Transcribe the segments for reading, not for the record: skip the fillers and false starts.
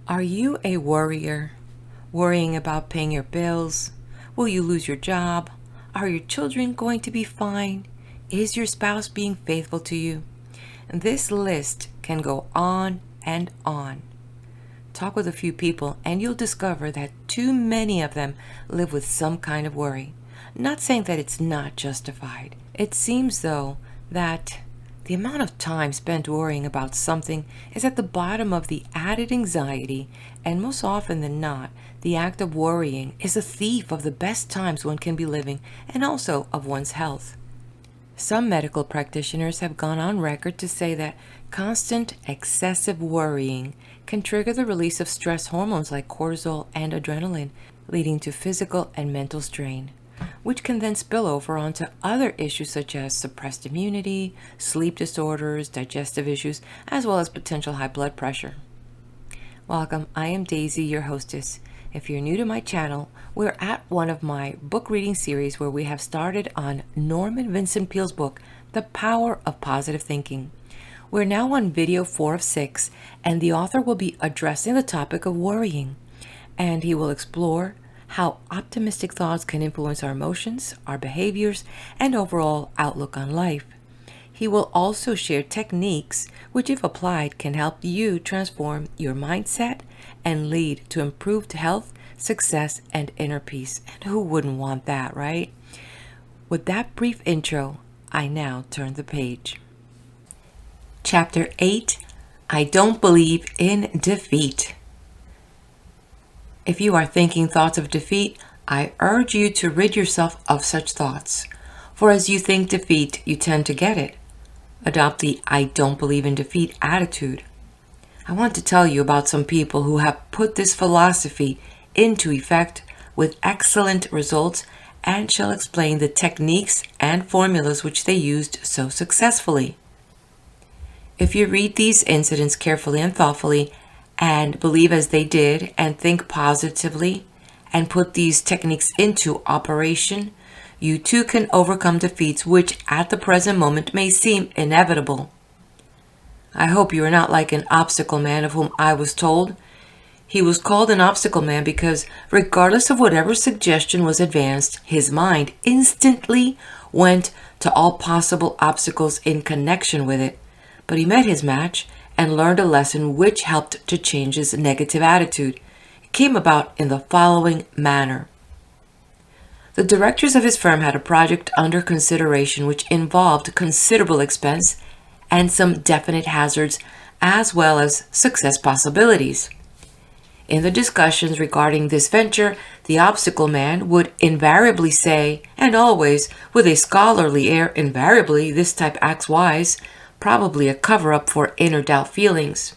Are you a worrier? Worrying about paying your bills? Will you lose your job? Are your children going to be fine? Is your spouse being faithful to you? This list can go on and on. Talk with a few people and you'll discover that too many of them live with some kind of worry. Not saying that it's not justified. It seems, though, that the amount of time spent worrying about something is at the bottom of the added anxiety, and most often than not, the act of worrying is a thief of the best times one can be living and also of one's health. Some medical practitioners have gone on record to say that constant, excessive worrying can trigger the release of stress hormones like cortisol and adrenaline, leading to physical and mental strain, which can then spill over onto other issues such as suppressed immunity, sleep disorders, digestive issues, as well as potential high blood pressure. Welcome, I am Daisy, your hostess. If you're new to my channel, we're at one of my book reading series where we have started on Norman Vincent Peale's book, The Power of Positive Thinking. We're now on video 4 of 6, and the author will be addressing the topic of worrying, and he will explore how optimistic thoughts can influence our emotions, our behaviors, and overall outlook on life. He will also share techniques which, if applied, can help you transform your mindset and lead to improved health, success, and inner peace. And who wouldn't want that, right? With that brief intro, I now turn the page. Chapter 8, I Don't Believe in Defeat. If you are thinking thoughts of defeat, I urge you to rid yourself of such thoughts. For as you think defeat, you tend to get it. Adopt the I don't believe in defeat attitude. I want to tell you about some people who have put this philosophy into effect with excellent results and shall explain the techniques and formulas which they used so successfully. If you read these incidents carefully and thoughtfully and believe as they did and think positively and put these techniques into operation, you too can overcome defeats which at the present moment may seem inevitable. I hope you are not like an obstacle man of whom I was told. He was called an obstacle man because regardless of whatever suggestion was advanced, his mind instantly went to all possible obstacles in connection with it. But he met his match and learned a lesson which helped to change his negative attitude. It came about in the following manner. The directors of his firm had a project under consideration which involved considerable expense and some definite hazards as well as success possibilities. In the discussions regarding this venture, the obstacle man would invariably say, and always with a scholarly air, invariably this type acts wise, probably a cover-up for inner doubt feelings.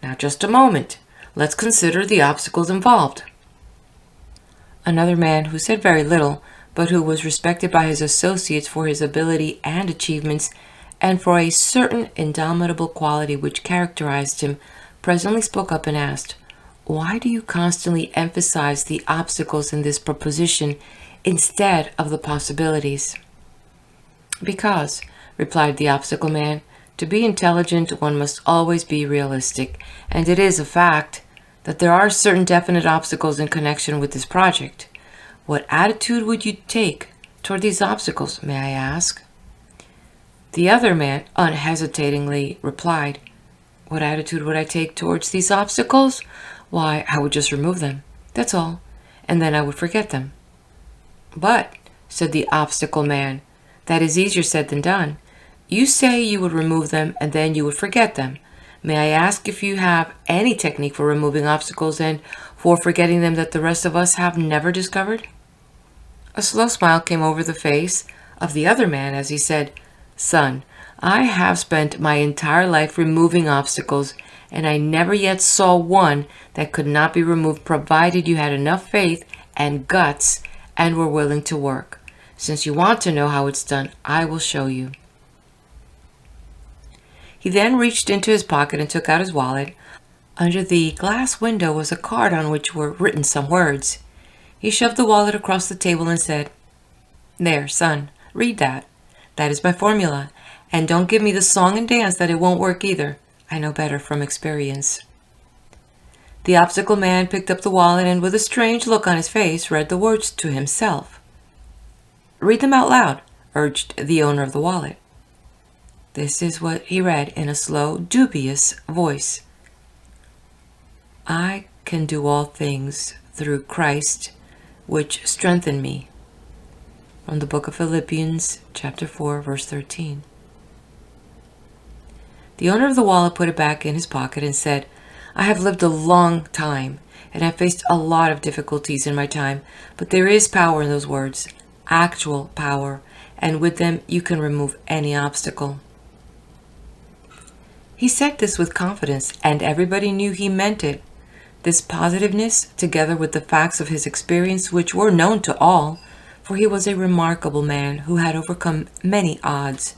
Now just a moment, let's consider the obstacles involved. Another man who said very little, but who was respected by his associates for his ability and achievements, and for a certain indomitable quality which characterized him, presently spoke up and asked, "Why do you constantly emphasize the obstacles in this proposition instead of the possibilities?" "Because," replied the obstacle man, "to be intelligent one must always be realistic, and it is a fact that there are certain definite obstacles in connection with this project. What attitude would you take toward these obstacles, may I ask?" The other man unhesitatingly replied, "What attitude would I take towards these obstacles? Why, I would just remove them, that's all, and then I would forget them." "But," said the obstacle man, "that is easier said than done. You say you would remove them and then you would forget them. May I ask if you have any technique for removing obstacles and for forgetting them that the rest of us have never discovered?" A slow smile came over the face of the other man as he said, "Son, I have spent my entire life removing obstacles, and I never yet saw one that could not be removed provided you had enough faith and guts and were willing to work. Since you want to know how it's done, I will show you." He then reached into his pocket and took out his wallet. Under the glass window was a card on which were written some words. He shoved the wallet across the table and said, "There, son, read that. That is my formula. And don't give me the song and dance that it won't work either. I know better from experience." The obstacle man picked up the wallet and, with a strange look on his face, read the words to himself. "Read them out loud," urged the owner of the wallet. This is what he read in a slow, dubious voice. "I can do all things through Christ, which strengthen me." From the book of Philippians, chapter 4, verse 13. The owner of the wallet put it back in his pocket and said, "I have lived a long time, and I've faced a lot of difficulties in my time, but there is power in those words, actual power, and with them you can remove any obstacle." He said this with confidence, and everybody knew he meant it. This positiveness, together with the facts of his experience, which were known to all, for he was a remarkable man who had overcome many odds,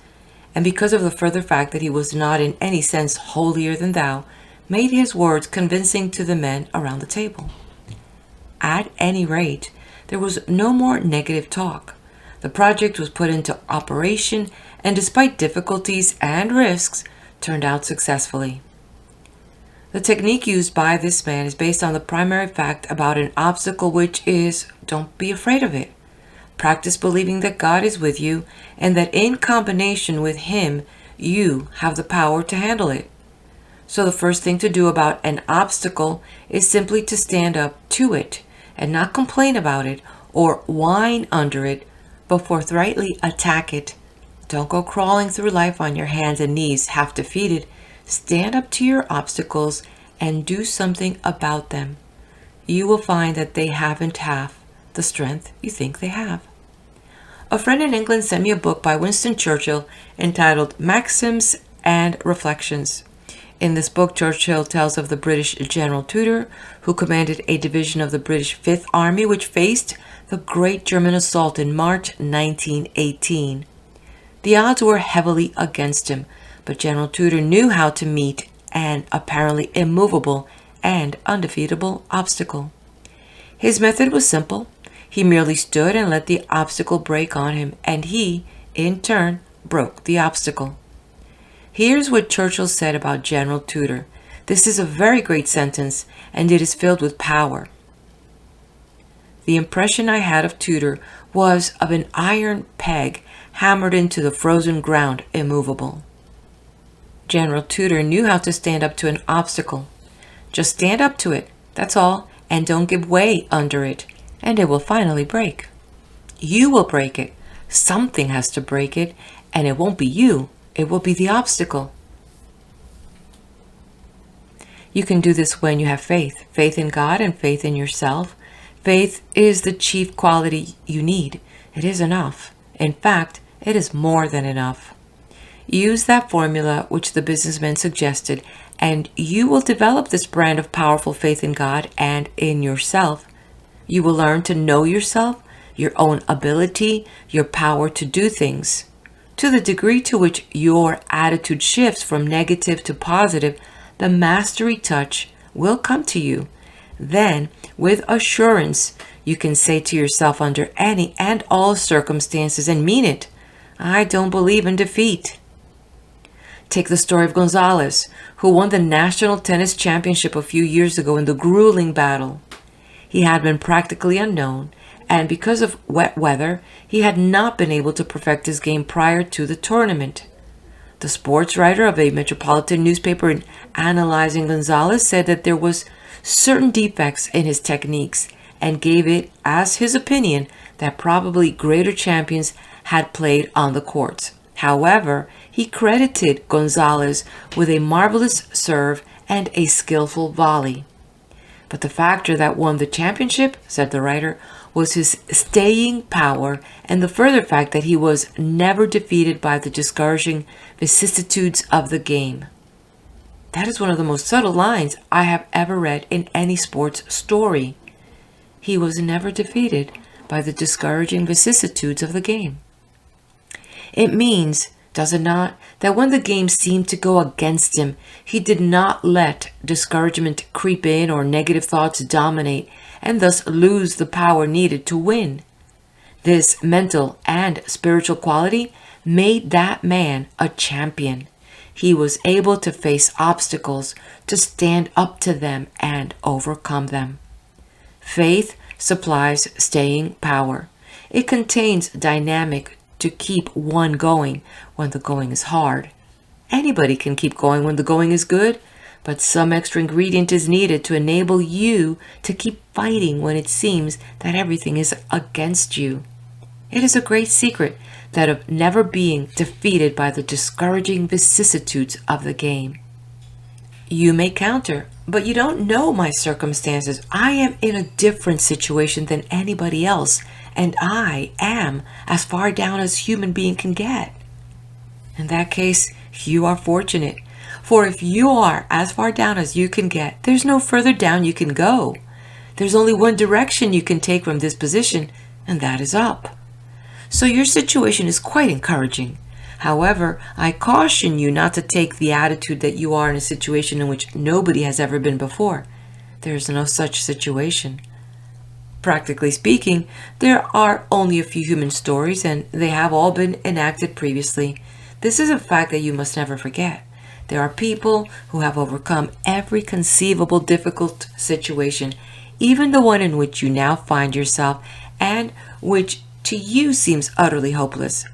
and because of the further fact that he was not in any sense holier than thou, made his words convincing to the men around the table. At any rate, there was no more negative talk. The project was put into operation, and despite difficulties and risks, turned out successfully. The technique used by this man is based on the primary fact about an obstacle, which is, don't be afraid of it. Practice believing that God is with you and that in combination with Him, you have the power to handle it. So the first thing to do about an obstacle is simply to stand up to it and not complain about it or whine under it, but forthrightly attack it. Don't go crawling through life on your hands and knees, half defeated. Stand up to your obstacles and do something about them. You will find that they haven't half the strength you think they have. A friend in England sent me a book by Winston Churchill entitled Maxims and Reflections. In this book, Churchill tells of the British General Tudor, who commanded a division of the British Fifth Army which faced the Great German Assault in March 1918. The odds were heavily against him, but General Tudor knew how to meet an apparently immovable and undefeatable obstacle. His method was simple. He merely stood and let the obstacle break on him, and he, in turn, broke the obstacle. Here's what Churchill said about General Tudor. This is a very great sentence, and it is filled with power. "The impression I had of Tudor was of an iron peg hammered into the frozen ground, immovable." General Tudor knew how to stand up to an obstacle. Just stand up to it, that's all, and don't give way under it, and it will finally break. You will break it. Something has to break it, and it won't be you. It will be the obstacle. You can do this when you have faith. Faith in God and faith in yourself. Faith is the chief quality you need. It is enough. In fact, it is more than enough. Use that formula which the businessman suggested, and you will develop this brand of powerful faith in God and in yourself. You will learn to know yourself, your own ability, your power to do things. To the degree to which your attitude shifts from negative to positive, the mastery touch will come to you. Then, with assurance, you can say to yourself under any and all circumstances and mean it, "I don't believe in defeat." Take the story of Gonzalez, who won the national tennis championship a few years ago in the grueling battle. He had been practically unknown, and because of wet weather, he had not been able to perfect his game prior to the tournament. The sports writer of a metropolitan newspaper, in analyzing Gonzalez, said that there was certain defects in his techniques and gave it as his opinion that probably greater champions had played on the courts. However, he credited Gonzalez with a marvelous serve and a skillful volley. But the factor that won the championship, said the writer, was his staying power and the further fact that he was never defeated by the discouraging vicissitudes of the game. That is one of the most subtle lines I have ever read in any sports story. He was never defeated by the discouraging vicissitudes of the game. It means, does it not, that when the game seemed to go against him, he did not let discouragement creep in or negative thoughts dominate and thus lose the power needed to win. This mental and spiritual quality made that man a champion. He was able to face obstacles, to stand up to them and overcome them. Faith supplies staying power. It contains dynamic to keep one going when the going is hard. Anybody can keep going when the going is good, but some extra ingredient is needed to enable you to keep fighting when it seems that everything is against you. It is a great secret, that of never being defeated by the discouraging vicissitudes of the game. You may counter, but you don't know my circumstances. I am in a different situation than anybody else, and I am as far down as human being can get. In that case, you are fortunate, for if you are as far down as you can get, there's no further down you can go. There's only one direction you can take from this position, and that is up. So your situation is quite encouraging. However, I caution you not to take the attitude that you are in a situation in which nobody has ever been before. There is no such situation. Practically speaking, there are only a few human stories, and they have all been enacted previously. This is a fact that you must never forget. There are people who have overcome every conceivable difficult situation, even the one in which you now find yourself, and which to you seems utterly hopeless.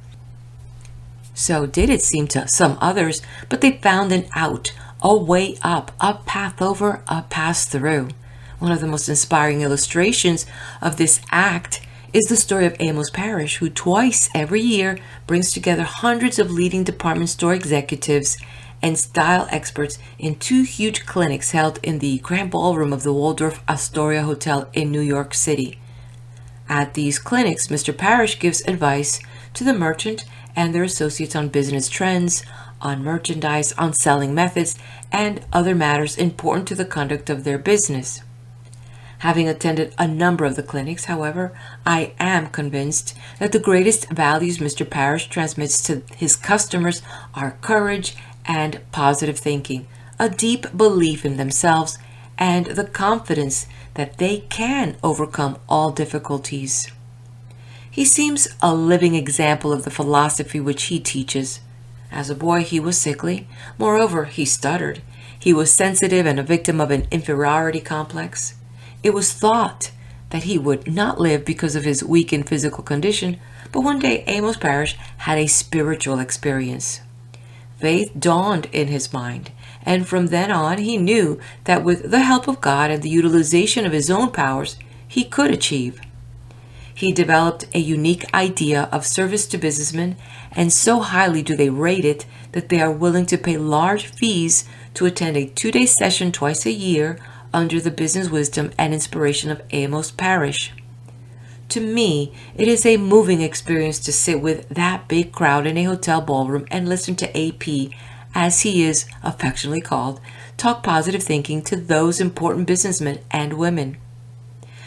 So did it seem to some others, but they found an out, a way up, a path over, a pass through. One of the most inspiring illustrations of this act is the story of Amos Parrish, who twice every year brings together hundreds of leading department store executives and style experts in 2 huge clinics held in the Grand Ballroom of the Waldorf Astoria Hotel in New York City. At these clinics, Mr. Parrish gives advice to the merchant and their associates on business trends, on merchandise, on selling methods, and other matters important to the conduct of their business. Having attended a number of the clinics, however, I am convinced that the greatest values Mr. Parrish transmits to his customers are courage and positive thinking, a deep belief in themselves, and the confidence that they can overcome all difficulties. He seems a living example of the philosophy which he teaches. As a boy, he was sickly. Moreover, he stuttered. He was sensitive and a victim of an inferiority complex. It was thought that he would not live because of his weakened physical condition, but one day Amos Parrish had a spiritual experience. Faith dawned in his mind, and from then on he knew that with the help of God and the utilization of his own powers, he could achieve. He developed a unique idea of service to businessmen, and so highly do they rate it that they are willing to pay large fees to attend a 2-day session twice a year under the business wisdom and inspiration of Amos Parrish. To me, it is a moving experience to sit with that big crowd in a hotel ballroom and listen to AP, as he is affectionately called, talk positive thinking to those important businessmen and women.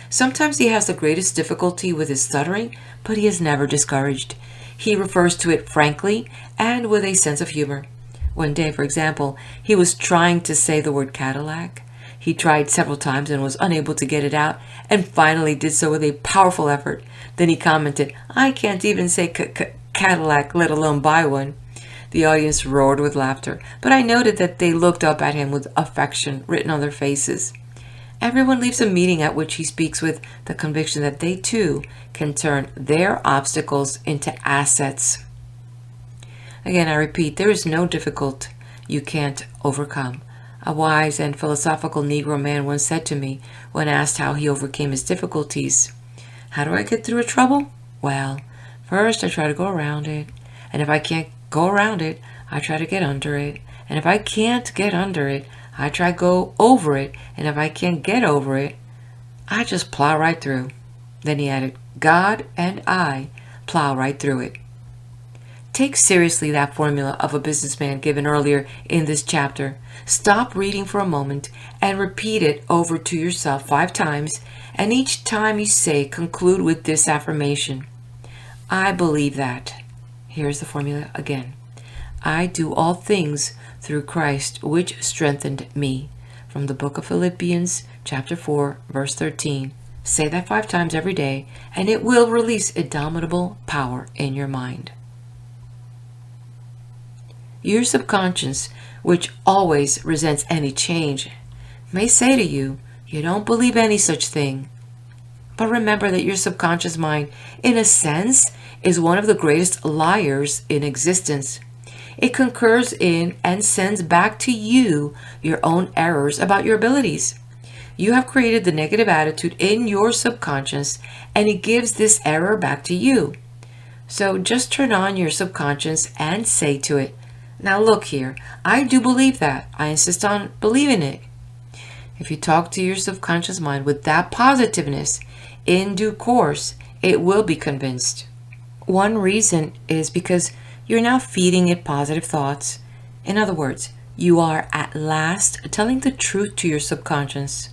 Sometimes he has the greatest difficulty with his stuttering, but he is never discouraged. He refers to it frankly and with a sense of humor. One day, for example, he was trying to say the word Cadillac. He tried several times and was unable to get it out, and finally did so with a powerful effort. Then he commented, "I can't even say Cadillac, let alone buy one." The audience roared with laughter, but I noted that they looked up at him with affection written on their faces. Everyone leaves a meeting at which he speaks with the conviction that they too can turn their obstacles into assets. Again, I repeat, there is no difficult you can't overcome. A wise and philosophical Negro man once said to me, when asked how he overcame his difficulties, "How do I get through a trouble? Well, first I try to go around it, and if I can't go around it, I try to get under it, and if I can't get under it, I try to go over it, and if I can't get over it, I just plow right through." Then he added, "God and I plow right through it." Take seriously that formula of a businessman given earlier in this chapter. Stop reading for a moment and repeat it over to yourself 5 times, and each time you say, conclude with this affirmation: I believe that. Here's the formula again. I do all things through Christ, which strengthened me. From the book of Philippians, chapter 4, verse 13. Say that 5 times every day, and it will release indomitable power in your mind. Your subconscious, which always resents any change, may say to you, you don't believe any such thing. But remember that your subconscious mind, in a sense, is one of the greatest liars in existence. It concurs in and sends back to you your own errors about your abilities. You have created the negative attitude in your subconscious, and it gives this error back to you. So just turn on your subconscious and say to it, now look here, I do believe that. I insist on believing it. If you talk to your subconscious mind with that positiveness, in due course, it will be convinced. One reason is because you're now feeding it positive thoughts. In other words, you are at last telling the truth to your subconscious.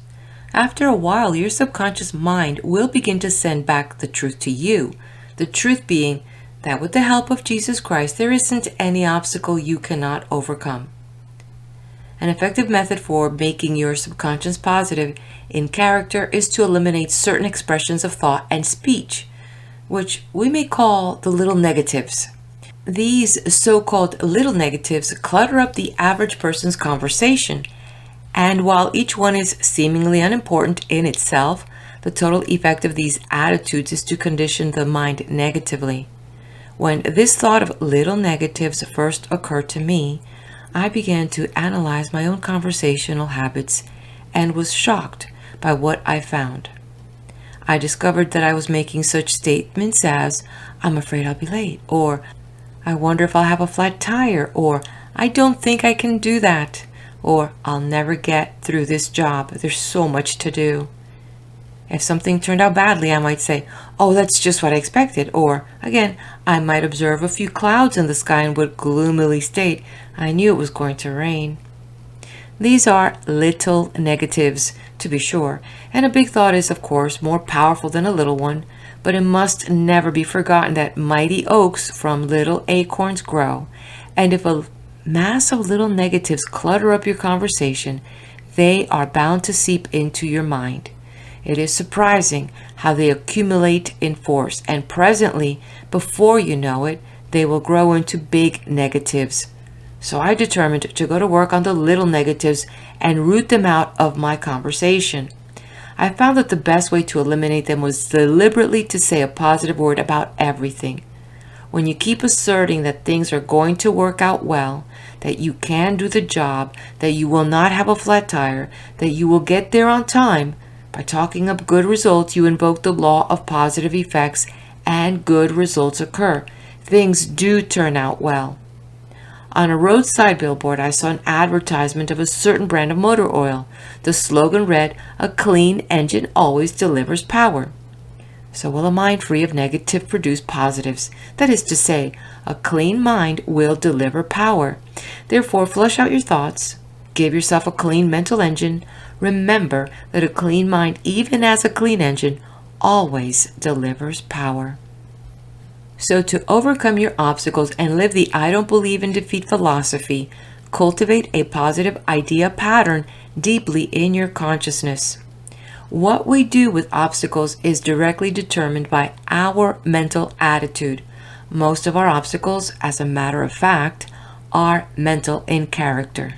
After a while, your subconscious mind will begin to send back the truth to you. The truth being that with the help of Jesus Christ, there isn't any obstacle you cannot overcome. An effective method for making your subconscious positive in character is to eliminate certain expressions of thought and speech, which we may call the little negatives. These so-called little negatives clutter up the average person's conversation, and while each one is seemingly unimportant in itself, the total effect of these attitudes is to condition the mind negatively. When this thought of little negatives first occurred to me, I began to analyze my own conversational habits and was shocked by what I found. I discovered that I was making such statements as, I'm afraid I'll be late, or I wonder if I'll have a flat tire, or I don't think I can do that, or I'll never get through this job. There's so much to do. If something turned out badly, I might say, oh, that's just what I expected. Or, again, I might observe a few clouds in the sky and would gloomily state, I knew it was going to rain. These are little negatives, to be sure, and a big thought is, of course, more powerful than a little one, but it must never be forgotten that mighty oaks from little acorns grow, and if a mass of little negatives clutter up your conversation, they are bound to seep into your mind. It is surprising how they accumulate in force, and presently, before you know it, they will grow into big negatives. So I determined to go to work on the little negatives and root them out of my conversation. I found that the best way to eliminate them was deliberately to say a positive word about everything. When you keep asserting that things are going to work out well, that you can do the job, that you will not have a flat tire, that you will get there on time, by talking of good results, you invoke the law of positive effects, and good results occur. Things do turn out well. On a roadside billboard, I saw an advertisement of a certain brand of motor oil. The slogan read, a clean engine always delivers power. So will a mind free of negative produce positives. That is to say, a clean mind will deliver power. Therefore, flush out your thoughts. Give yourself a clean mental engine. Remember that a clean mind, even as a clean engine, always delivers power. So to overcome your obstacles and live the I don't believe in defeat philosophy, cultivate a positive idea pattern deeply in your consciousness. What we do with obstacles is directly determined by our mental attitude. Most of our obstacles, as a matter of fact, are mental in character.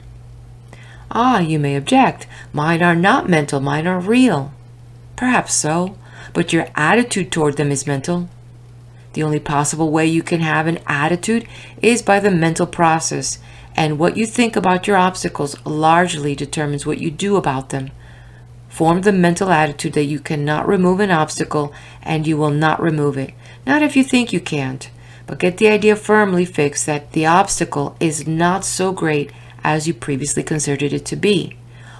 Ah, you may object. Mine are not mental, mine are real. Perhaps so, but your attitude toward them is mental. The only possible way you can have an attitude is by the mental process, and what you think about your obstacles largely determines what you do about them. Form the mental attitude that you cannot remove an obstacle, and you will not remove it. Not if you think you can't, but get the idea firmly fixed that the obstacle is not so great as you previously considered it to be.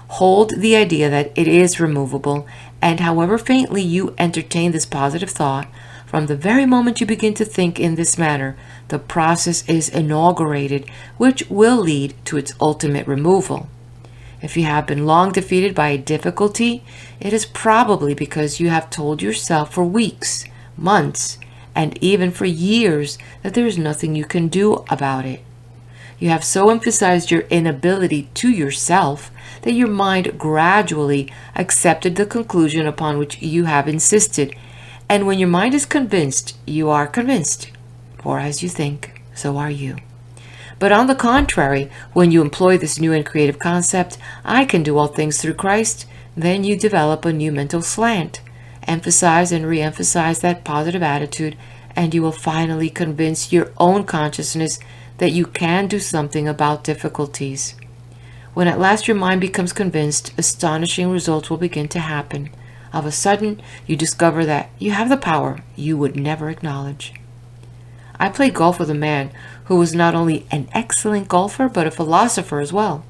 Hold the idea that it is removable, and however faintly you entertain this positive thought, from the very moment you begin to think in this manner, the process is inaugurated, which will lead to its ultimate removal. If you have been long defeated by a difficulty, it is probably because you have told yourself for weeks, months, and even for years that there is nothing you can do about it. You have so emphasized your inability to yourself that your mind gradually accepted the conclusion upon which you have insisted. And when your mind is convinced, you are convinced. For as you think, so are you. But on the contrary, when you employ this new and creative concept, I can do all things through Christ, then you develop a new mental slant. Emphasize and re-emphasize that positive attitude, and you will finally convince your own consciousness that you can do something about difficulties. When at last your mind becomes convinced, astonishing results will begin to happen. Of a sudden, you discover that you have the power you would never acknowledge. I played golf with a man who was not only an excellent golfer, but a philosopher as well.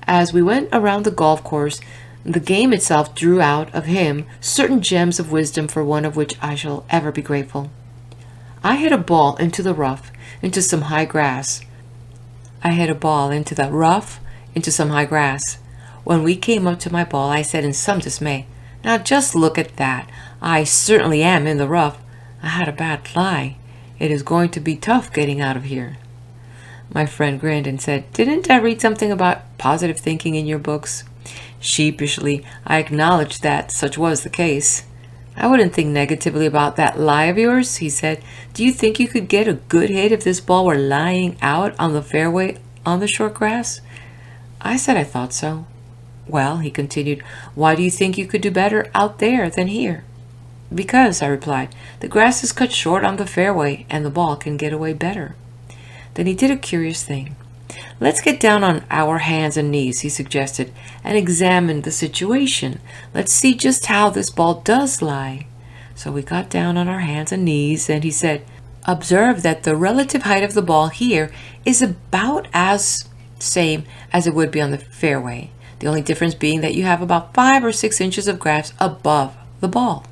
As we went around the golf course, the game itself drew out of him certain gems of wisdom, for one of which I shall ever be grateful. I hit a ball into the rough, into some high grass. When we came up to my ball, I said in some dismay, "Now just look at that. I certainly am in the rough. I had a bad lie. It is going to be tough getting out of here." My friend grinned and said, "Didn't I read something about positive thinking in your books?" Sheepishly, I acknowledged that such was the case. "I wouldn't think negatively about that lie of yours," he said. "Do you think you could get a good hit if this ball were lying out on the fairway on the short grass?" I said I thought so. "Well," he continued, "why do you think you could do better out there than here?" "Because," I replied, "the grass is cut short on the fairway and the ball can get away better." Then he did a curious thing. "Let's get down on our hands and knees," he suggested, "and examine the situation. Let's see just how this ball does lie." So we got down on our hands and knees, and he said, "Observe that the relative height of the ball here is about as same as it would be on the fairway, the only difference being that you have about 5 or 6 inches of grass above the ball."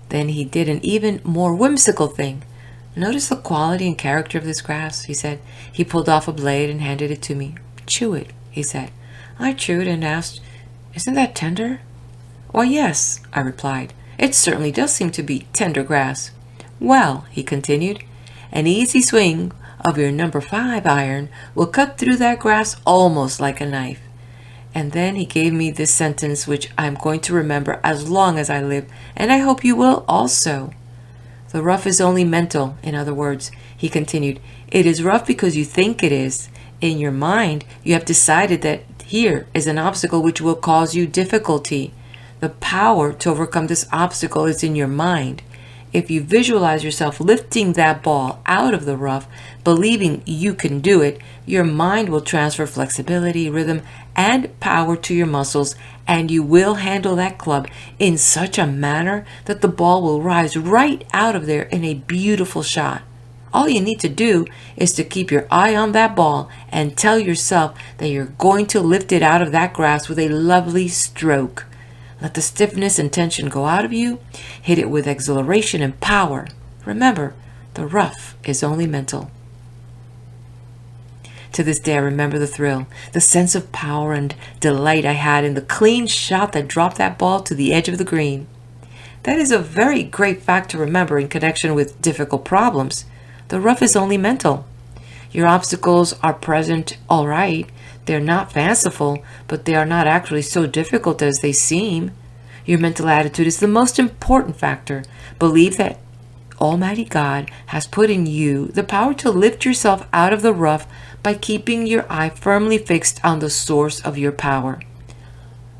Then he did an even more whimsical thing. "Notice the quality and character of this grass," he said. He pulled off a blade and handed it to me. "Chew it," he said. I chewed and asked, "Isn't that tender?" "Why, yes," I replied. "It certainly does seem to be tender grass." "Well," he continued, "an easy swing of your number 5 iron will cut through that grass almost like a knife." And then he gave me this sentence, which I'm going to remember as long as I live, and I hope you will also. "The rough is only mental. In other words," he continued, "it is rough because you think it is. In your mind, you have decided that here is an obstacle which will cause you difficulty. The power to overcome this obstacle is in your mind. If you visualize yourself lifting that ball out of the rough, believing you can do it, your mind will transfer flexibility, rhythm, and power to your muscles, and you will handle that club in such a manner that the ball will rise right out of there in a beautiful shot. All you need to do is to keep your eye on that ball and tell yourself that you're going to lift it out of that grass with a lovely stroke. Let the stiffness and tension go out of you. Hit it with exhilaration and power. Remember, the rough is only mental." To this day, I remember the thrill, the sense of power and delight I had in the clean shot that dropped that ball to the edge of the green. That is a very great fact to remember in connection with difficult problems. The rough is only mental. Your obstacles are present, all right. They're not fanciful, but they are not actually so difficult as they seem. Your mental attitude is the most important factor. Believe that Almighty God has put in you the power to lift yourself out of the rough by keeping your eye firmly fixed on the source of your power.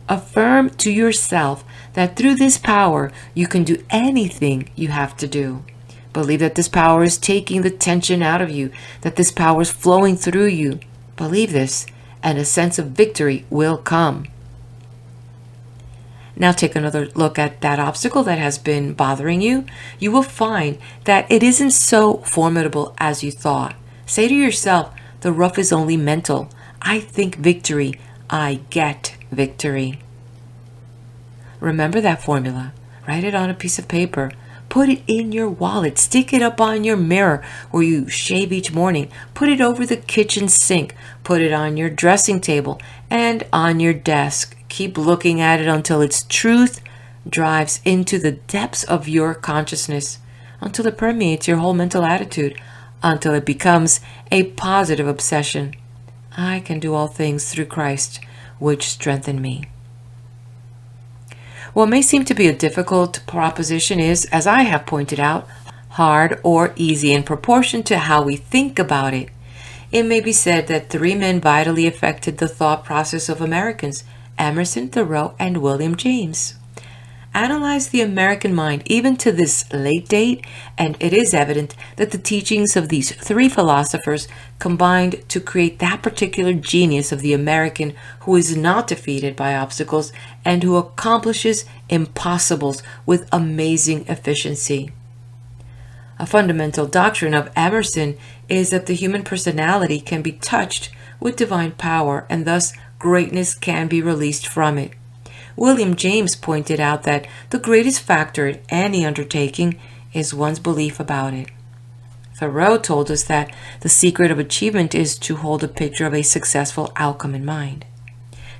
Affirm to yourself that through this power you can do anything you have to do. Believe that this power is taking the tension out of you, that this power is flowing through you. Believe this, and a sense of victory will come. Now take another look at that obstacle that has been bothering you. You will find that it isn't so formidable as you thought. Say to yourself, the rough is only mental. I think victory. I get victory. Remember that formula. Write it on a piece of paper. Put it in your wallet. Stick it up on your mirror where you shave each morning. Put it over the kitchen sink. Put it on your dressing table and on your desk. Keep looking at it until its truth drives into the depths of your consciousness, until it permeates your whole mental attitude, until it becomes a positive obsession. I can do all things through Christ, which strengthen me. What may seem to be a difficult proposition is, as I have pointed out, hard or easy in proportion to how we think about it. It may be said that three men vitally affected the thought process of Americans: Emerson, Thoreau, and William James. Analyze the American mind even to this late date, and it is evident that the teachings of these three philosophers combined to create that particular genius of the American who is not defeated by obstacles and who accomplishes impossibles with amazing efficiency. A fundamental doctrine of Emerson is that the human personality can be touched with divine power, and thus greatness can be released from it. William James pointed out that the greatest factor in any undertaking is one's belief about it. Thoreau told us that the secret of achievement is to hold a picture of a successful outcome in mind.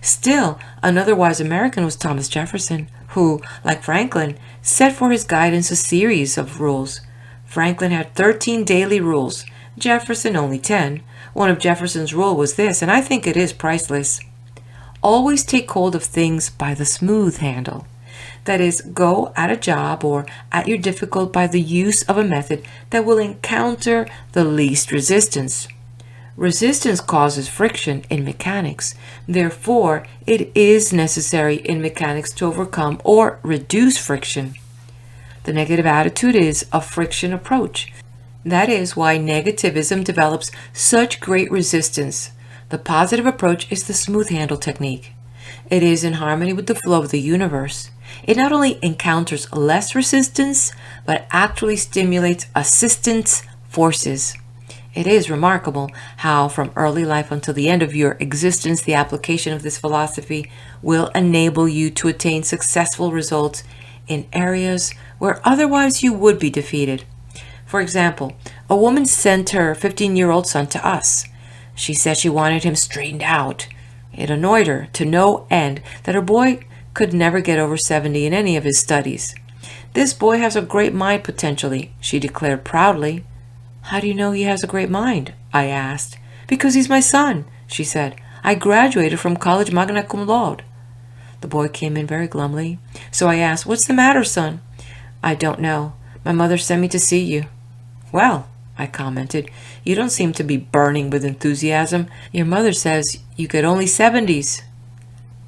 Still, another wise American was Thomas Jefferson, who, like Franklin, set for his guidance a series of rules. Franklin had 13 daily rules, Jefferson only 10. One of Jefferson's rules was this, and I think it is priceless: always take hold of things by the smooth handle. That is, go at a job or at your difficult by the use of a method that will encounter the least resistance. Resistance causes friction in mechanics. Therefore, it is necessary in mechanics to overcome or reduce friction. The negative attitude is a friction approach. That is why negativism develops such great resistance. The positive approach is the smooth handle technique. It is in harmony with the flow of the universe. It not only encounters less resistance, but actually stimulates assistance forces. It is remarkable how from early life until the end of your existence, the application of this philosophy will enable you to attain successful results in areas where otherwise you would be defeated. For example, a woman sent her 15-year-old son to us. She said she wanted him straightened out. It annoyed her to no end that her boy could never get over 70 in any of his studies. This boy has a great mind potentially, she declared proudly. How do you know he has a great mind? I asked. Because he's my son, she said. I graduated from college magna cum laude. The boy came in very glumly. So I asked, what's the matter, son? I don't know. My mother sent me to see you. Well, I commented, you don't seem to be burning with enthusiasm. Your mother says you get only 70s.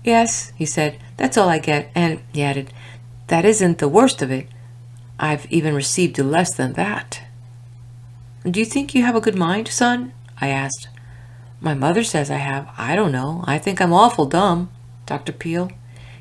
Yes, he said, that's all I get. And he added, that isn't the worst of it. I've even received less than that. Do you think you have a good mind, son? I asked. My mother says I have. I don't know. I think I'm awful dumb, Dr. Peale.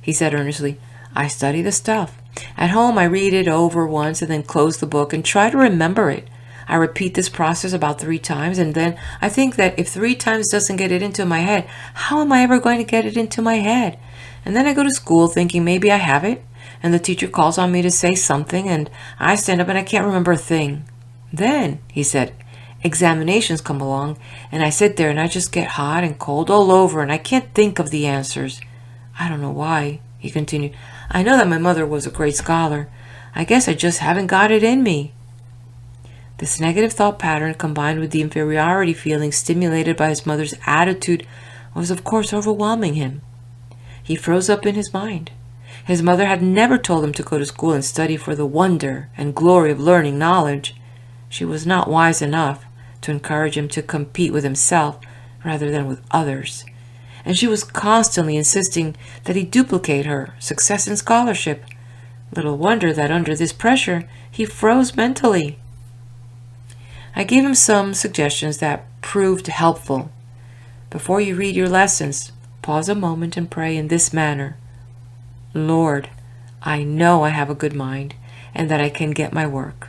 He said earnestly, I study the stuff. At home I read it over once and then close the book and try to remember it. I repeat this process about 3 times, and then I think that if 3 times doesn't get it into my head, how am I ever going to get it into my head? And then I go to school thinking maybe I have it, and the teacher calls on me to say something, and I stand up and I can't remember a thing. Then, he said, examinations come along, and I sit there and I just get hot and cold all over, and I can't think of the answers. I don't know why, he continued. I know that my mother was a great scholar. I guess I just haven't got it in me. This negative thought pattern, combined with the inferiority feeling stimulated by his mother's attitude, was of course overwhelming him. He froze up in his mind. His mother had never told him to go to school and study for the wonder and glory of learning knowledge. She was not wise enough to encourage him to compete with himself rather than with others. And she was constantly insisting that he duplicate her success in scholarship. Little wonder that under this pressure he froze mentally. I gave him some suggestions that proved helpful. Before you read your lessons, pause a moment and pray in this manner. Lord, I know I have a good mind and that I can get my work.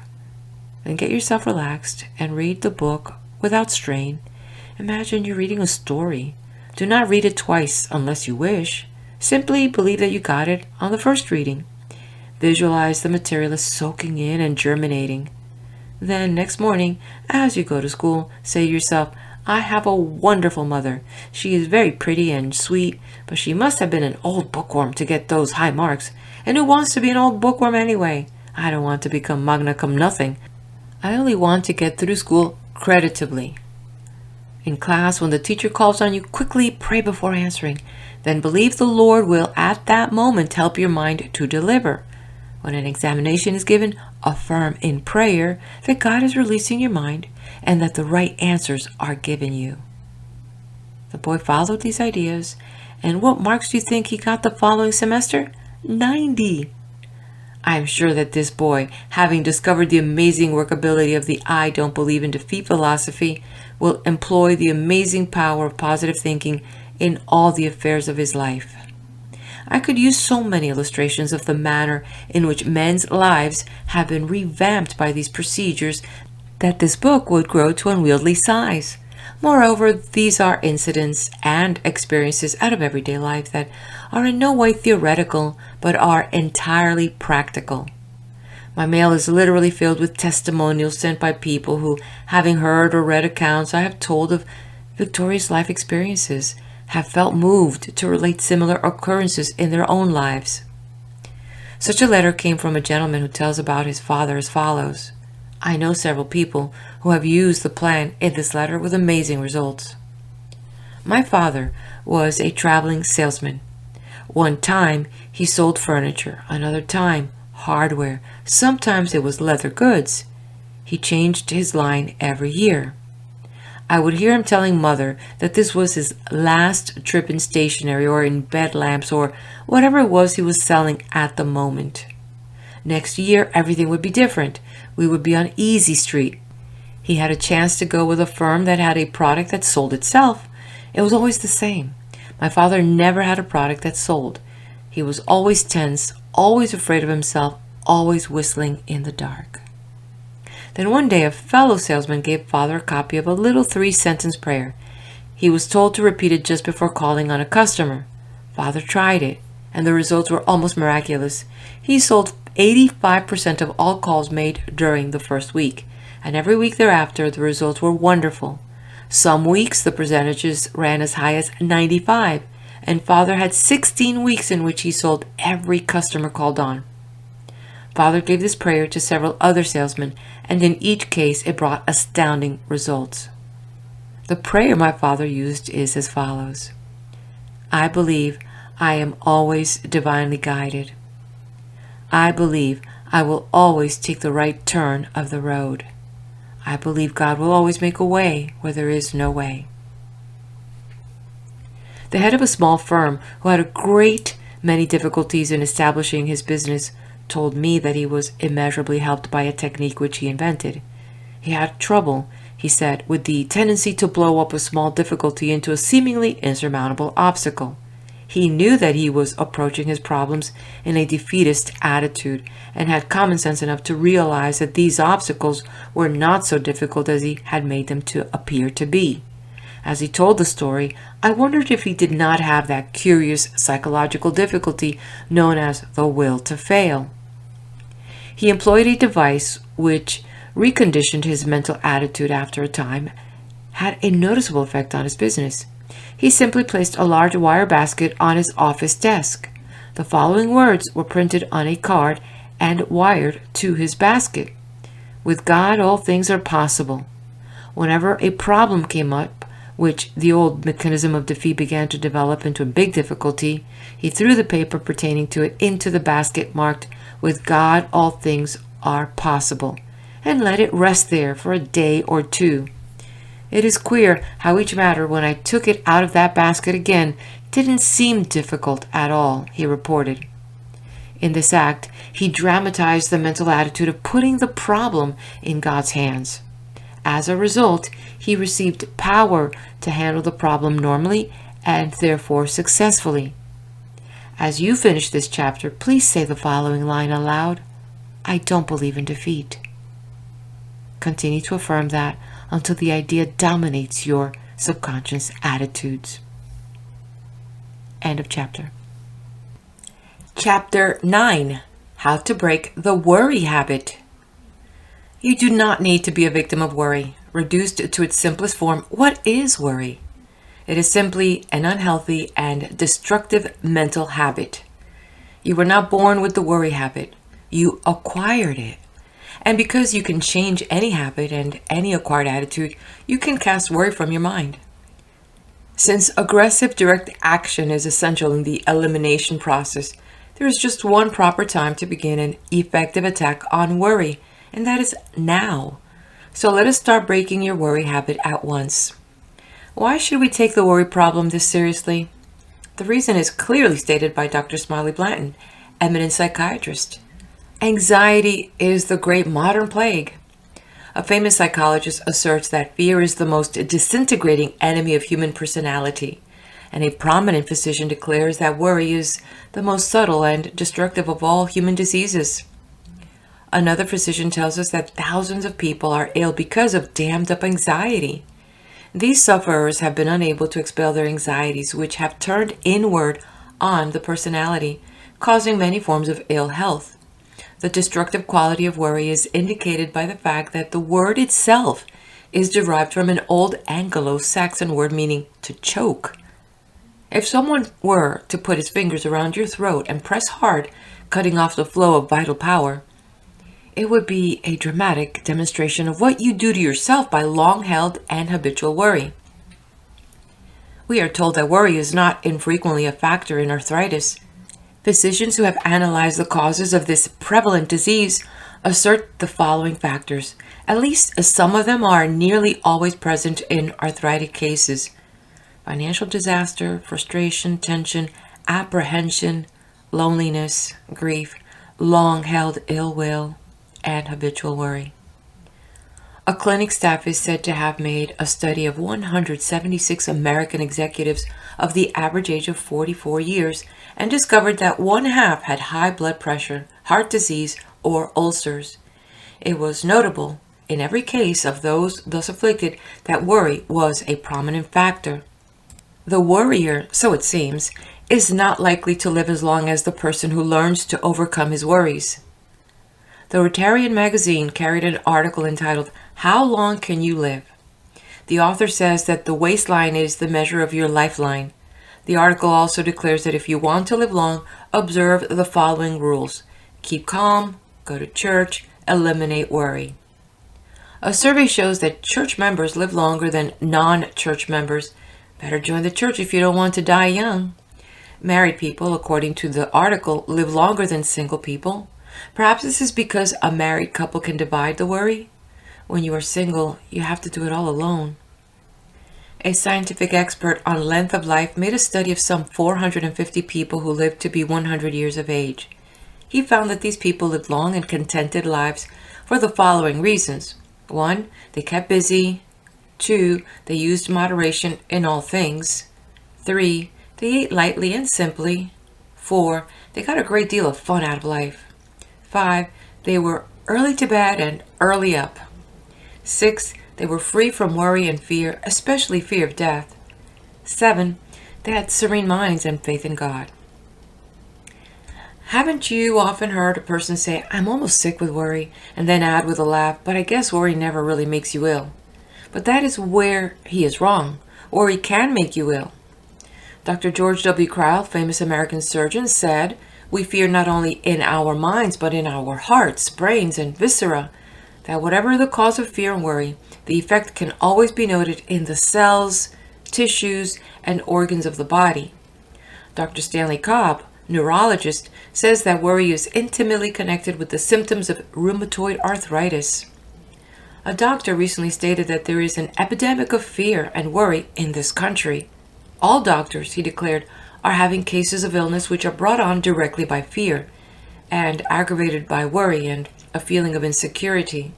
Then get yourself relaxed and read the book without strain. Imagine you're reading a story. Do not read it twice unless you wish. Simply believe that you got it on the first reading. Visualize the material as soaking in and germinating. Then next morning, as you go to school, say to yourself, I have a wonderful mother. She is very pretty and sweet, but she must have been an old bookworm to get those high marks. And who wants to be an old bookworm anyway? I don't want to become magna cum nothing. I only want to get through school creditably. In class, when the teacher calls on you, quickly pray before answering. Then believe the Lord will at that moment help your mind to deliver. When an examination is given, affirm in prayer that God is releasing your mind and that the right answers are given you. The boy followed these ideas, and what marks do you think he got the following semester? 90. I am sure that this boy, having discovered the amazing workability of the I don't believe in defeat philosophy, will employ the amazing power of positive thinking in all the affairs of his life. I could use so many illustrations of the manner in which men's lives have been revamped by these procedures that this book would grow to unwieldy size. Moreover, these are incidents and experiences out of everyday life that are in no way theoretical, but are entirely practical. My mail is literally filled with testimonials sent by people who, having heard or read accounts I have told of victorious life experiences, have felt moved to relate similar occurrences in their own lives. Such a letter came from a gentleman who tells about his father as follows. I know several people who have used the plan in this letter with amazing results. My father was a traveling salesman. One time he sold furniture, another time hardware, sometimes it was leather goods. He changed his line every year. I would hear him telling Mother that this was his last trip in stationery or in bed lamps or whatever it was he was selling at the moment. Next year, everything would be different. We would be on Easy Street. He had a chance to go with a firm that had a product that sold itself. It was always the same. My father never had a product that sold. He was always tense, always afraid of himself, always whistling in the dark. Then one day a fellow salesman gave Father a copy of a little 3-sentence prayer. He was told to repeat it just before calling on a customer. Father tried it, and the results were almost miraculous. He sold 85% of all calls made during the first week, and every week thereafter the results were wonderful. Some weeks the percentages ran as high as 95, and Father had 16 weeks in which he sold every customer called on. Father gave this prayer to several other salesmen, and in each case it brought astounding results. The prayer my father used is as follows. I believe I am always divinely guided. I believe I will always take the right turn of the road. I believe God will always make a way where there is no way. The head of a small firm who had a great many difficulties in establishing his business told me that he was immeasurably helped by a technique which he invented. He had trouble, he said, with the tendency to blow up a small difficulty into a seemingly insurmountable obstacle. He knew that he was approaching his problems in a defeatist attitude and had common sense enough to realize that these obstacles were not so difficult as he had made them to appear to be. As he told the story, I wondered if he did not have that curious psychological difficulty known as the will to fail. He employed a device which reconditioned his mental attitude after a time, had a noticeable effect on his business. He simply placed a large wire basket on his office desk. The following words were printed on a card and wired to his basket. With God, all things are possible. Whenever a problem came up, which the old mechanism of defeat began to develop into a big difficulty, he threw the paper pertaining to it into the basket marked, With God all things are possible, and let it rest there for a day or two. It is queer how each matter, when I took it out of that basket again, didn't seem difficult at all, he reported. In this act, he dramatized the mental attitude of putting the problem in God's hands. As a result, he received power to handle the problem normally and therefore successfully. As you finish this chapter, please say the following line aloud. I don't believe in defeat. Continue to affirm that until the idea dominates your subconscious attitudes. End of chapter. Chapter 9. How to break the worry habit. You do not need to be a victim of worry. Reduced to its simplest form, what is worry? It is simply an unhealthy and destructive mental habit. You were not born with the worry habit. You acquired it. And because you can change any habit and any acquired attitude, you can cast worry from your mind. Since aggressive direct action is essential in the elimination process, There is just one proper time to begin an effective attack on worry, and that is now. So let us start breaking your worry habit at once. Why should we take the worry problem this seriously? The reason is clearly stated by Dr. Smiley Blanton, eminent psychiatrist. Anxiety is the great modern plague. A famous psychologist asserts that fear is the most disintegrating enemy of human personality, and a prominent physician declares that worry is the most subtle and destructive of all human diseases. Another physician tells us that thousands of people are ill because of dammed up anxiety. These sufferers have been unable to expel their anxieties, which have turned inward on the personality, causing many forms of ill health. The destructive quality of worry is indicated by the fact that the word itself is derived from an old Anglo-Saxon word meaning to choke. If someone were to put his fingers around your throat and press hard, cutting off the flow of vital power, it would be a dramatic demonstration of what you do to yourself by long-held and habitual worry. We are told that worry is not infrequently a factor in arthritis. Physicians who have analyzed the causes of this prevalent disease assert the following factors. At least some of them are nearly always present in arthritic cases: financial disaster, frustration, tension, apprehension, loneliness, grief, long-held ill will, and habitual worry. A clinic staff is said to have made a study of 176 American executives of the average age of 44 years and discovered that one half had high blood pressure, heart disease, or ulcers. It was notable in every case of those thus afflicted that worry was a prominent factor. The worrier, so it seems, is not likely to live as long as the person who learns to overcome his worries. The Rotarian magazine carried an article entitled, "How Long Can You Live?" The author says that the waistline is the measure of your lifeline. The article also declares that if you want to live long, observe the following rules: keep calm, go to church, eliminate worry. A survey shows that church members live longer than non-church members. Better join the church if you don't want to die young. Married people, according to the article, live longer than single people. Perhaps this is because a married couple can divide the worry. When you are single, you have to do it all alone. A scientific expert on length of life made a study of some 450 people who lived to be 100 years of age. He found that these people lived long and contented lives for the following reasons. 1. They kept busy. 2. They used moderation in all things. 3. They ate lightly and simply. 4. They got a great deal of fun out of life. 5. They were early to bed and early up. 6. They were free from worry and fear, especially fear of death. 7. They had serene minds and faith in God. Haven't you often heard a person say, "I'm almost sick with worry," and then add with a laugh, "But I guess worry never really makes you ill"? But that is where he is wrong. Worry can make you ill. Dr. George W. Cryle, famous American surgeon, said, "We fear not only in our minds, but in our hearts, brains, and viscera, that whatever the cause of fear and worry, the effect can always be noted in the cells, tissues, and organs of the body." Dr. Stanley Cobb, neurologist, says that worry is intimately connected with the symptoms of rheumatoid arthritis. A doctor recently stated that there is an epidemic of fear and worry in this country. All doctors, he declared, are having cases of illness which are brought on directly by fear and aggravated by worry and a feeling of insecurity.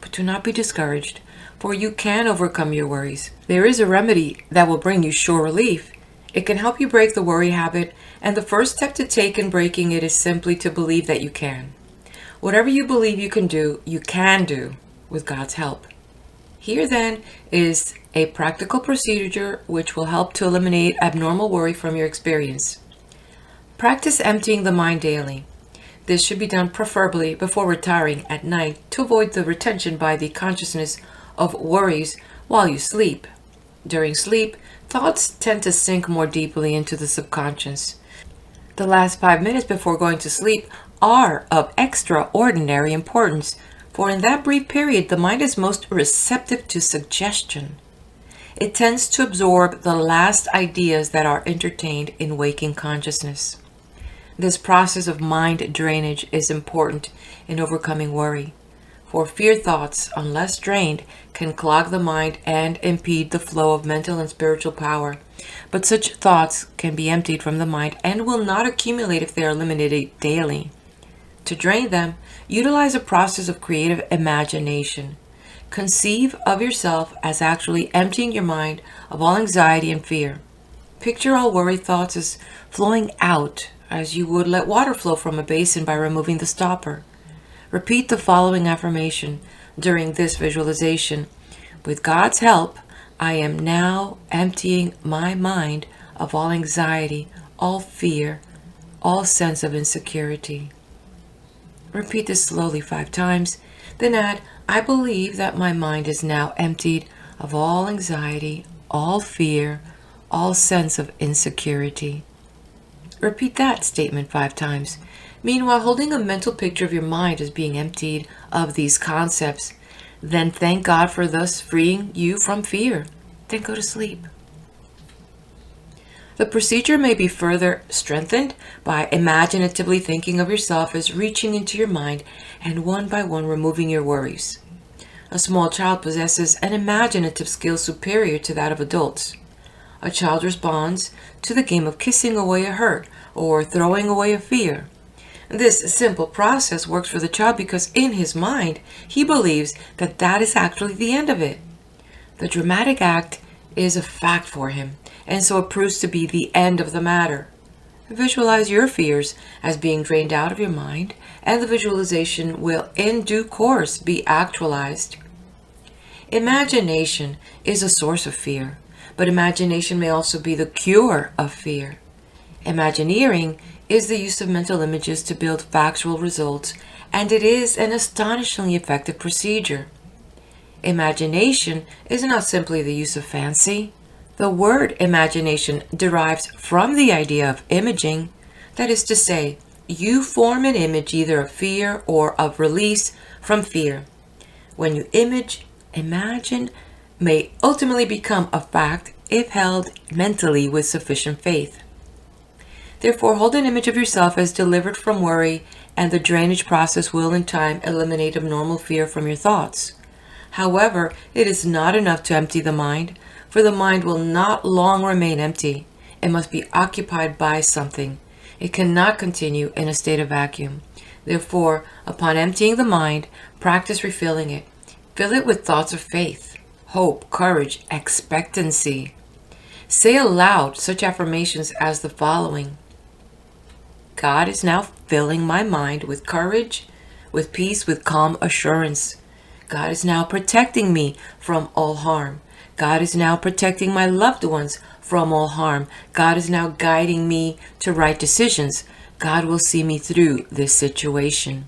But do not be discouraged, for you can overcome your worries. There is a remedy that will bring you sure relief. It can help you break the worry habit, and the first step to take in breaking it is simply to believe that you can. Whatever you believe you can do with God's help. Here then is a practical procedure which will help to eliminate abnormal worry from your experience. Practice emptying the mind daily. This should be done preferably before retiring at night to avoid the retention by the consciousness of worries while you sleep. During sleep, thoughts tend to sink more deeply into the subconscious. The last 5 minutes before going to sleep are of extraordinary importance, for in that brief period the mind is most receptive to suggestion. It tends to absorb the last ideas that are entertained in waking consciousness. This process of mind drainage is important in overcoming worry, for fear thoughts, unless drained, can clog the mind and impede the flow of mental and spiritual power. But such thoughts can be emptied from the mind and will not accumulate if they are eliminated daily. To drain them, utilize a process of creative imagination. Conceive of yourself as actually emptying your mind of all anxiety and fear. Picture all worry thoughts as flowing out as you would let water flow from a basin by removing the stopper. Repeat the following affirmation during this visualization. With God's help, I am now emptying my mind of all anxiety, all fear, all sense of insecurity. Repeat this slowly 5 times, then add, I believe that my mind is now emptied of all anxiety, all fear, all sense of insecurity. Repeat that statement 5 times. Meanwhile, holding a mental picture of your mind as being emptied of these concepts. Then thank God for thus freeing you from fear. Then go to sleep. The procedure may be further strengthened by imaginatively thinking of yourself as reaching into your mind and one by one removing your worries. A small child possesses an imaginative skill superior to that of adults. A child responds to the game of kissing away a hurt or throwing away a fear. This simple process works for the child because in his mind he believes that that is actually the end of it. The dramatic act is a fact for him, and so it proves to be the end of the matter. Visualize your fears as being drained out of your mind, and the visualization will in due course be actualized. Imagination is a source of fear, but imagination may also be the cure of fear. Imagineering is the use of mental images to build factual results, and it is an astonishingly effective procedure. Imagination is not simply the use of fancy. The word imagination derives from the idea of imaging, that is to say, you form an image either of fear or of release from fear. When you imagine may ultimately become a fact if held mentally with sufficient faith. Therefore, hold an image of yourself as delivered from worry, and the drainage process will in time eliminate abnormal fear from your thoughts. However, it is not enough to empty the mind, for the mind will not long remain empty. It must be occupied by something. It cannot continue in a state of vacuum. Therefore, upon emptying the mind, practice refilling it. Fill it with thoughts of faith, hope, courage, expectancy. Say aloud such affirmations as the following. God is now filling my mind with courage, with peace, with calm assurance. God is now protecting me from all harm. God is now protecting my loved ones from all harm. God is now guiding me to right decisions. God will see me through this situation.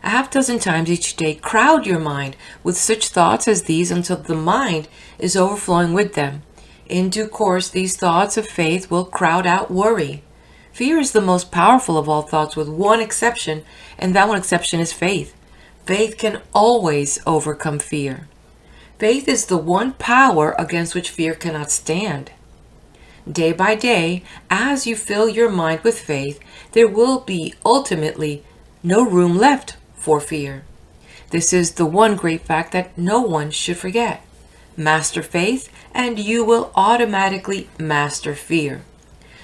A half dozen times each day, crowd your mind with such thoughts as these until the mind is overflowing with them. In due course, these thoughts of faith will crowd out worry. Fear is the most powerful of all thoughts, with one exception, and that one exception is faith. Faith can always overcome fear. Faith is the one power against which fear cannot stand. Day by day, as you fill your mind with faith, there will be ultimately no room left for fear. This is the one great fact that no one should forget. Master faith, and you will automatically master fear.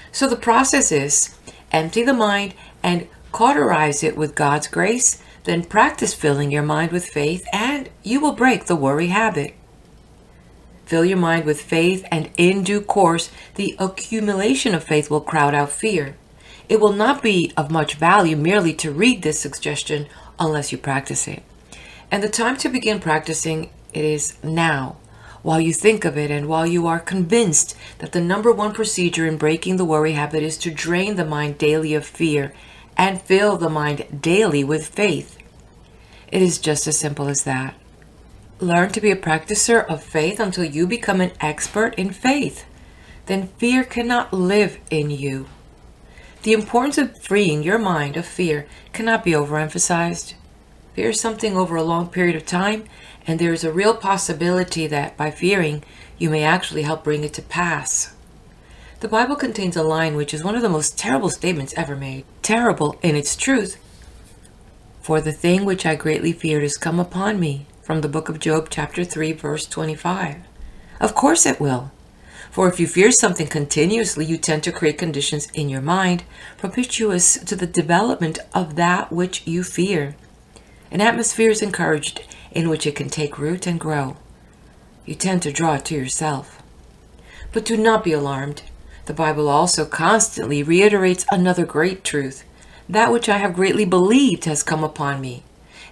So the process is, empty the mind and cauterize it with God's grace, then practice filling your mind with faith, and you will break the worry habit. Fill your mind with faith, and in due course, the accumulation of faith will crowd out fear. It will not be of much value merely to read this suggestion unless you practice it. And the time to begin practicing it is now, while you think of it and while you are convinced that the number one procedure in breaking the worry habit is to drain the mind daily of fear and fill the mind daily with faith. It is just as simple as that. Learn to be a practicer of faith until you become an expert in faith. Then fear cannot live in you. The importance of freeing your mind of fear cannot be overemphasized. Fear is something over a long period of time, and there is a real possibility that by fearing, you may actually help bring it to pass. The Bible contains a line which is one of the most terrible statements ever made. Terrible in its truth. For the thing which I greatly feared has come upon me, from the book of Job, chapter 3, verse 25. Of course it will. For if you fear something continuously, you tend to create conditions in your mind propitious to the development of that which you fear. An atmosphere is encouraged in which it can take root and grow. You tend to draw it to yourself. But do not be alarmed. The Bible also constantly reiterates another great truth. That which I have greatly believed has come upon me.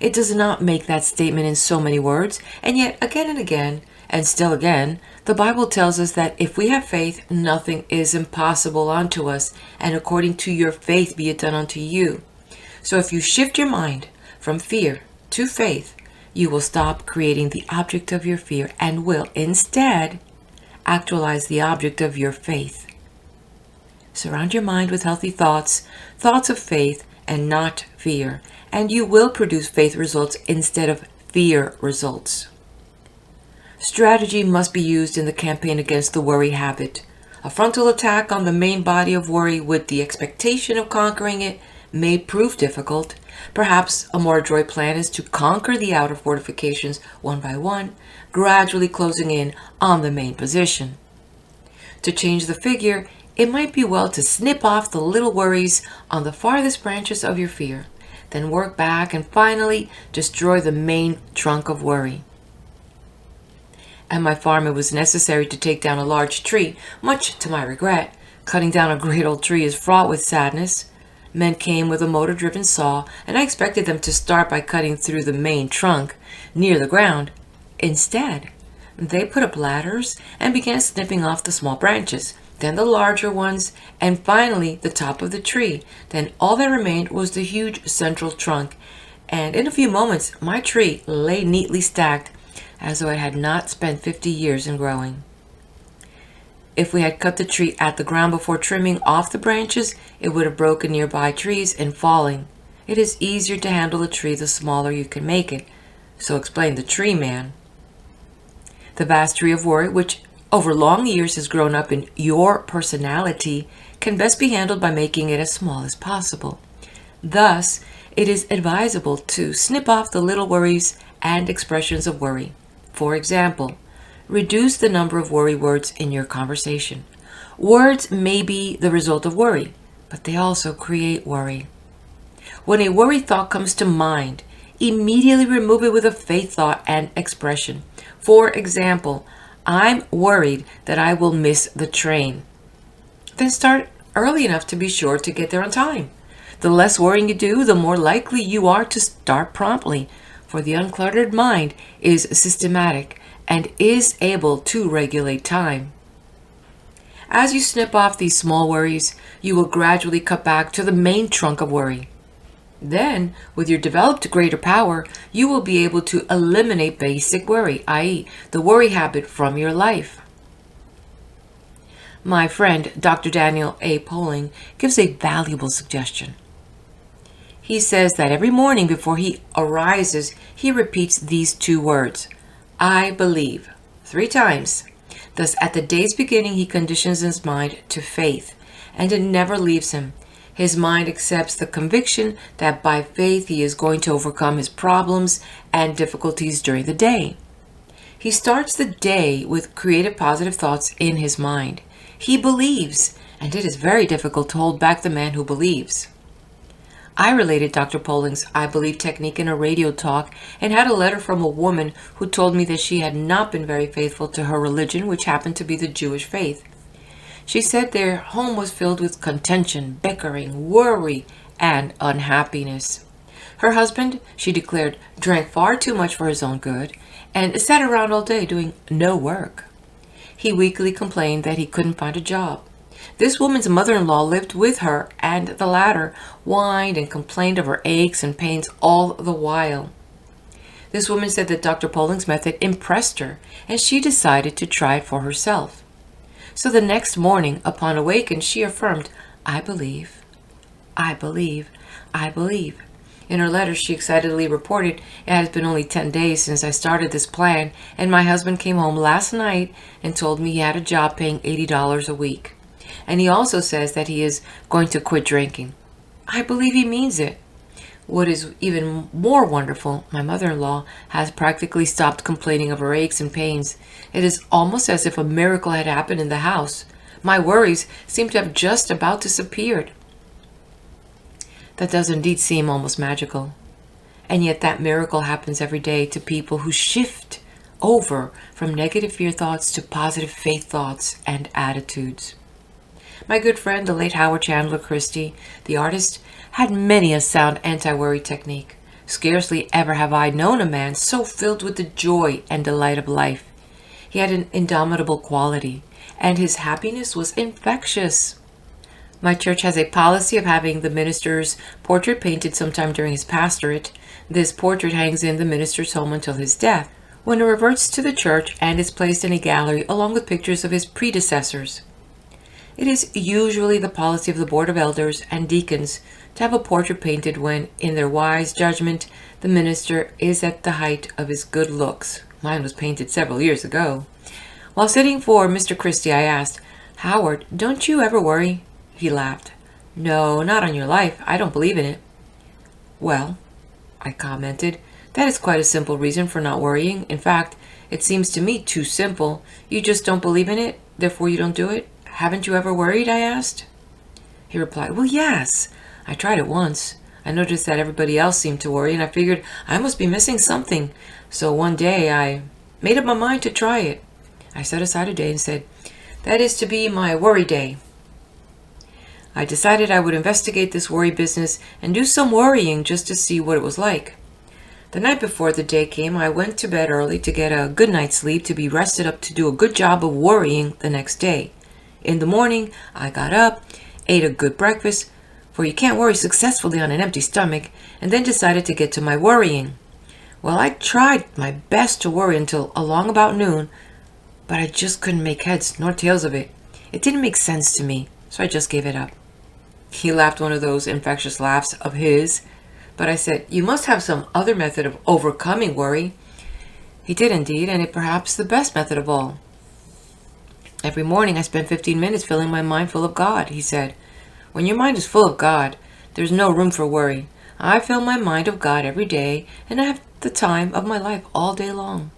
It does not make that statement in so many words, and yet again and again, and still again, the Bible tells us that if we have faith, nothing is impossible unto us, and according to your faith be it done unto you. So if you shift your mind from fear to faith, you will stop creating the object of your fear and will instead actualize the object of your faith. Surround your mind with healthy thoughts, thoughts of faith and not fear, and you will produce faith results instead of fear results. Strategy must be used in the campaign against the worry habit. A frontal attack on the main body of worry with the expectation of conquering it may prove difficult. Perhaps a more adroit plan is to conquer the outer fortifications one by one, gradually closing in on the main position. To change the figure, it might be well to snip off the little worries on the farthest branches of your fear, then work back and finally destroy the main trunk of worry. At my farm, it was necessary to take down a large tree, much to my regret. Cutting down a great old tree is fraught with sadness. Men came with a motor-driven saw, and I expected them to start by cutting through the main trunk, near the ground. Instead, they put up ladders and began snipping off the small branches, then the larger ones, and finally the top of the tree. Then all that remained was the huge central trunk, and in a few moments my tree lay neatly stacked, as though it had not spent 50 years in growing. If we had cut the tree at the ground before trimming off the branches, it would have broken nearby trees in falling. It is easier to handle a tree the smaller you can make it, so explained the tree man. The vast tree of worry, which over long years has grown up in your personality, can best be handled by making it as small as possible. Thus, it is advisable to snip off the little worries and expressions of worry. For example, reduce the number of worry words in your conversation. Words may be the result of worry, but they also create worry. When a worry thought comes to mind, immediately remove it with a faith thought and expression. For example, I'm worried that I will miss the train. Then start early enough to be sure to get there on time. The less worrying you do, the more likely you are to start promptly, for the uncluttered mind is systematic and is able to regulate time. As you snip off these small worries, you will gradually cut back to the main trunk of worry. Then, with your developed greater power, you will be able to eliminate basic worry, i.e., the worry habit, from your life. My friend, Dr. Daniel A. Poling, gives a valuable suggestion. He says that every morning before he arises, he repeats these two words, I believe, 3 times. Thus, at the day's beginning, he conditions his mind to faith, and it never leaves him. His mind accepts the conviction that by faith he is going to overcome his problems and difficulties during the day. He starts the day with creative positive thoughts in his mind. He believes, and it is very difficult to hold back the man who believes. I related Dr. Poling's I believe technique in a radio talk and had a letter from a woman who told me that she had not been very faithful to her religion, which happened to be the Jewish faith. She said their home was filled with contention, bickering, worry, and unhappiness. Her husband, she declared, drank far too much for his own good and sat around all day doing no work. He weakly complained that he couldn't find a job. This woman's mother-in-law lived with her, and the latter whined and complained of her aches and pains all the while. This woman said that Dr. Poling's method impressed her, and she decided to try it for herself. So the next morning, upon awakening, she affirmed, I believe, I believe, I believe. In her letter, she excitedly reported, it has been only 10 days since I started this plan, and my husband came home last night and told me he had a job paying $80 a week. And he also says that he is going to quit drinking. I believe he means it. What is even more wonderful, my mother-in-law has practically stopped complaining of her aches and pains. It is almost as if a miracle had happened in the house. My worries seem to have just about disappeared. That does indeed seem almost magical. And yet that miracle happens every day to people who shift over from negative fear thoughts to positive faith thoughts and attitudes. My good friend, the late Howard Chandler Christie, the artist, had many a sound anti-worry technique. Scarcely ever have I known a man so filled with the joy and delight of life. He had an indomitable quality, and his happiness was infectious. My church has a policy of having the minister's portrait painted sometime during his pastorate. This portrait hangs in the minister's home until his death, when it reverts to the church and is placed in a gallery along with pictures of his predecessors. It is usually the policy of the Board of Elders and Deacons to have a portrait painted when, in their wise judgment, the minister is at the height of his good looks. Mine was painted several years ago. While sitting for Mr. Christie, I asked, "Howard, don't you ever worry?" He laughed. "No, not on your life. I don't believe in it." "Well," I commented, "that is quite a simple reason for not worrying. In fact, it seems to me too simple. You just don't believe in it, therefore you don't do it. Haven't you ever worried?" I asked. He replied, "Well, yes. I tried it once. I noticed that everybody else seemed to worry, and I figured I must be missing something. So one day I made up my mind to try it. I set aside a day and said, 'That is to be my worry day.' I decided I would investigate this worry business and do some worrying just to see what it was like. The night before the day came, I went to bed early to get a good night's sleep, to be rested up to do a good job of worrying the next day. In the morning, I got up, ate a good breakfast, for you can't worry successfully on an empty stomach, and then decided to get to my worrying. Well, I tried my best to worry until along about noon, but I just couldn't make heads nor tails of it. It didn't make sense to me, so I just gave it up." He laughed one of those infectious laughs of his, but I said, "You must have some other method of overcoming worry." He did indeed, and it perhaps the best method of all. "Every morning I spend 15 minutes filling my mind full of God," he said. "When your mind is full of God, there's no room for worry. I fill my mind of God every day, and I have the time of my life all day long."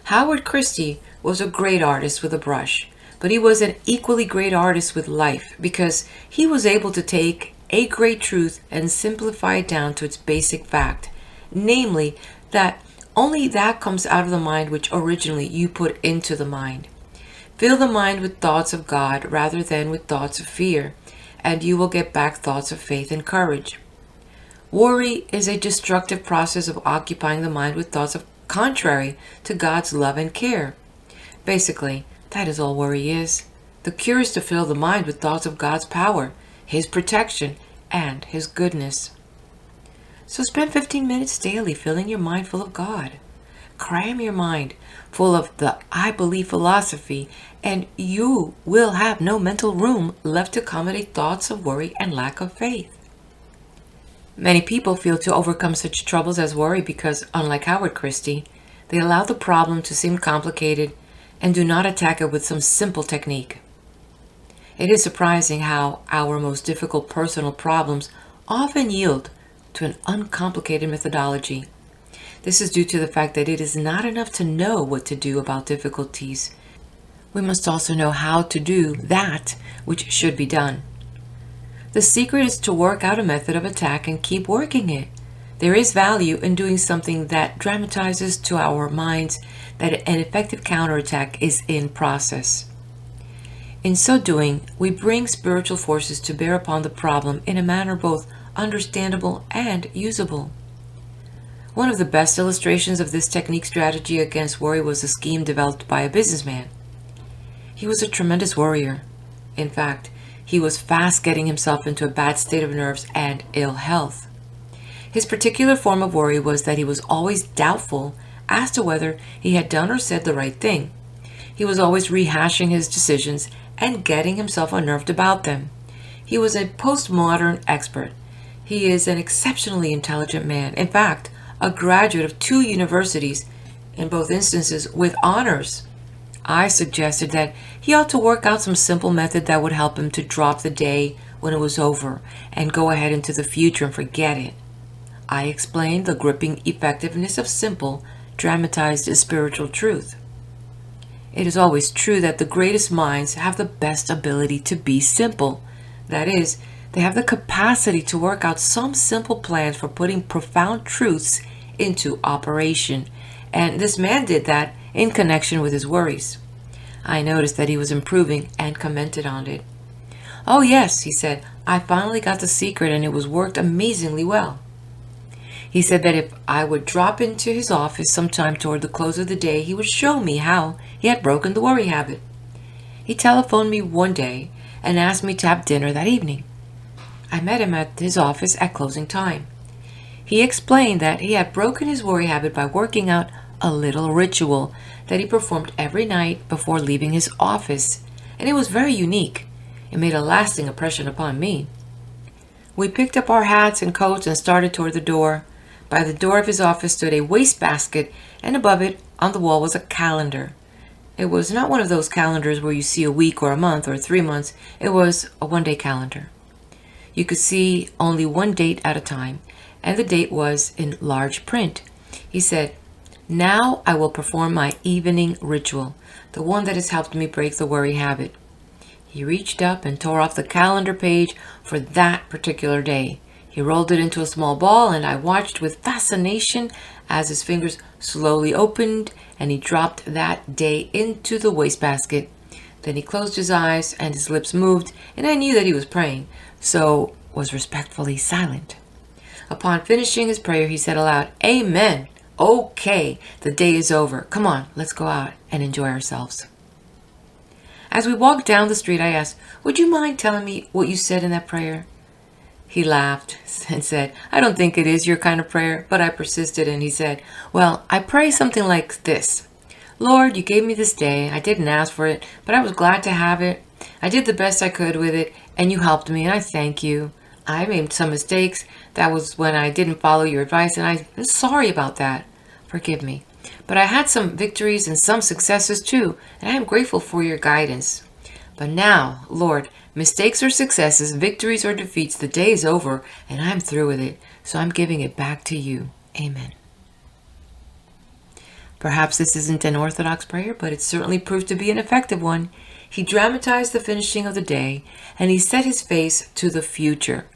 Howard Christie was a great artist with a brush, but he was an equally great artist with life, because he was able to take a great truth and simplify it down to its basic fact, namely that only that comes out of the mind which originally you put into the mind. Fill the mind with thoughts of God rather than with thoughts of fear, and you will get back thoughts of faith and courage. Worry is a destructive process of occupying the mind with thoughts of contrary to God's love and care. Basically, that is all worry is. The cure is to fill the mind with thoughts of God's power, His protection, and His goodness. So spend 15 minutes daily filling your mind full of God. Cram your mind full of the I believe philosophy, and you will have no mental room left to accommodate thoughts of worry and lack of faith. Many people feel to overcome such troubles as worry because, unlike Howard Christie, they allow the problem to seem complicated and do not attack it with some simple technique. It is surprising how our most difficult personal problems often yield to an uncomplicated methodology. This is due to the fact that it is not enough to know what to do about difficulties. We must also know how to do that which should be done. The secret is to work out a method of attack and keep working it. There is value in doing something that dramatizes to our minds that an effective counterattack is in process. In so doing, we bring spiritual forces to bear upon the problem in a manner both understandable and usable. One of the best illustrations of this technique strategy against worry was a scheme developed by a businessman. He was a tremendous worrier. In fact, he was fast getting himself into a bad state of nerves and ill health. His particular form of worry was that he was always doubtful as to whether he had done or said the right thing. He was always rehashing his decisions and getting himself unnerved about them. He was a postmodern expert. He is an exceptionally intelligent man. In fact, a graduate of 2 universities, in both instances with honors. I suggested that he ought to work out some simple method that would help him to drop the day when it was over and go ahead into the future and forget it. I explained the gripping effectiveness of simple, dramatized spiritual truth. It is always true that the greatest minds have the best ability to be simple. That is, they have the capacity to work out some simple plans for putting profound truths into operation. And this man did that in connection with his worries. I noticed that he was improving and commented on it. "Oh yes," he said, "I finally got the secret and it was worked amazingly well." He said that if I would drop into his office sometime toward the close of the day, he would show me how he had broken the worry habit. He telephoned me one day and asked me to have dinner that evening. I met him at his office at closing time. He explained that he had broken his worry habit by working out a little ritual that he performed every night before leaving his office, and it was very unique. It made a lasting impression upon me. We picked up our hats and coats and started toward the door. By the door of his office stood a wastebasket, and above it on the wall was a calendar. It was not one of those calendars where you see a week or a month or 3 months. It was a one-day calendar. You could see only one date at a time, and the date was in large print. He said, "Now I will perform my evening ritual, the one that has helped me break the worry habit." He reached up and tore off the calendar page for that particular day. He rolled it into a small ball, and I watched with fascination as his fingers slowly opened and he dropped that day into the wastebasket. Then he closed his eyes and his lips moved, and I knew that he was praying, so was respectfully silent. Upon finishing his prayer, he said aloud, "Amen. Okay, the day is over. Come on, let's go out and enjoy ourselves." As we walked down the street, I asked, "Would you mind telling me what you said in that prayer?" He laughed and said, "I don't think it is your kind of prayer," but I persisted, and he said, "Well, I pray something like this. Lord, you gave me this day. I didn't ask for it, but I was glad to have it. I did the best I could with it, and you helped me, and I thank you. I made some mistakes. That was when I didn't follow your advice, and I'm sorry about that. Forgive me. But I had some victories and some successes too, and I am grateful for your guidance. But now, Lord, mistakes or successes, victories or defeats, the day is over, and I'm through with it, so I'm giving it back to you. Amen." Perhaps this isn't an orthodox prayer, but it certainly proved to be an effective one. He dramatized the finishing of the day, and he set his face to the future,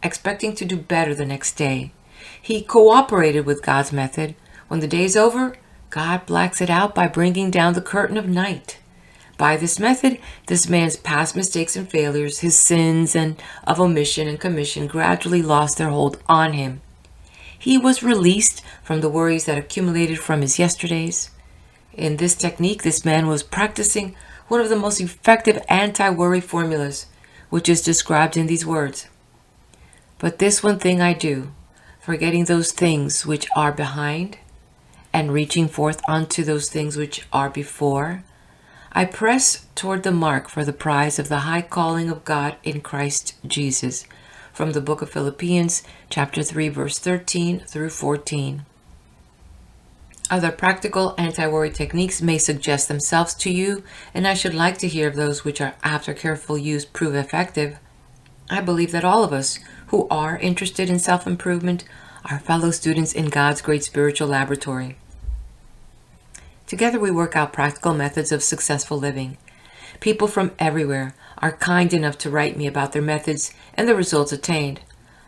expecting to do better the next day. He cooperated with God's method. When the day is over, God blacks it out by bringing down the curtain of night. By this method, this man's past mistakes and failures, his sins and of omission and commission gradually lost their hold on him. He was released from the worries that accumulated from his yesterdays. In this technique, this man was practicing one of the most effective anti-worry formulas, which is described in these words. "But this one thing I do, forgetting those things which are behind, and reaching forth unto those things which are before, I press toward the mark for the prize of the high calling of God in Christ Jesus." From the book of Philippians, chapter 3, verse 13 through 14. Other practical anti-worry techniques may suggest themselves to you, and I should like to hear of those which are, after careful use, prove effective. I believe that all of us who are interested in self-improvement are fellow students in God's great spiritual laboratory. Together we work out practical methods of successful living. People from everywhere are kind enough to write me about their methods and the results attained.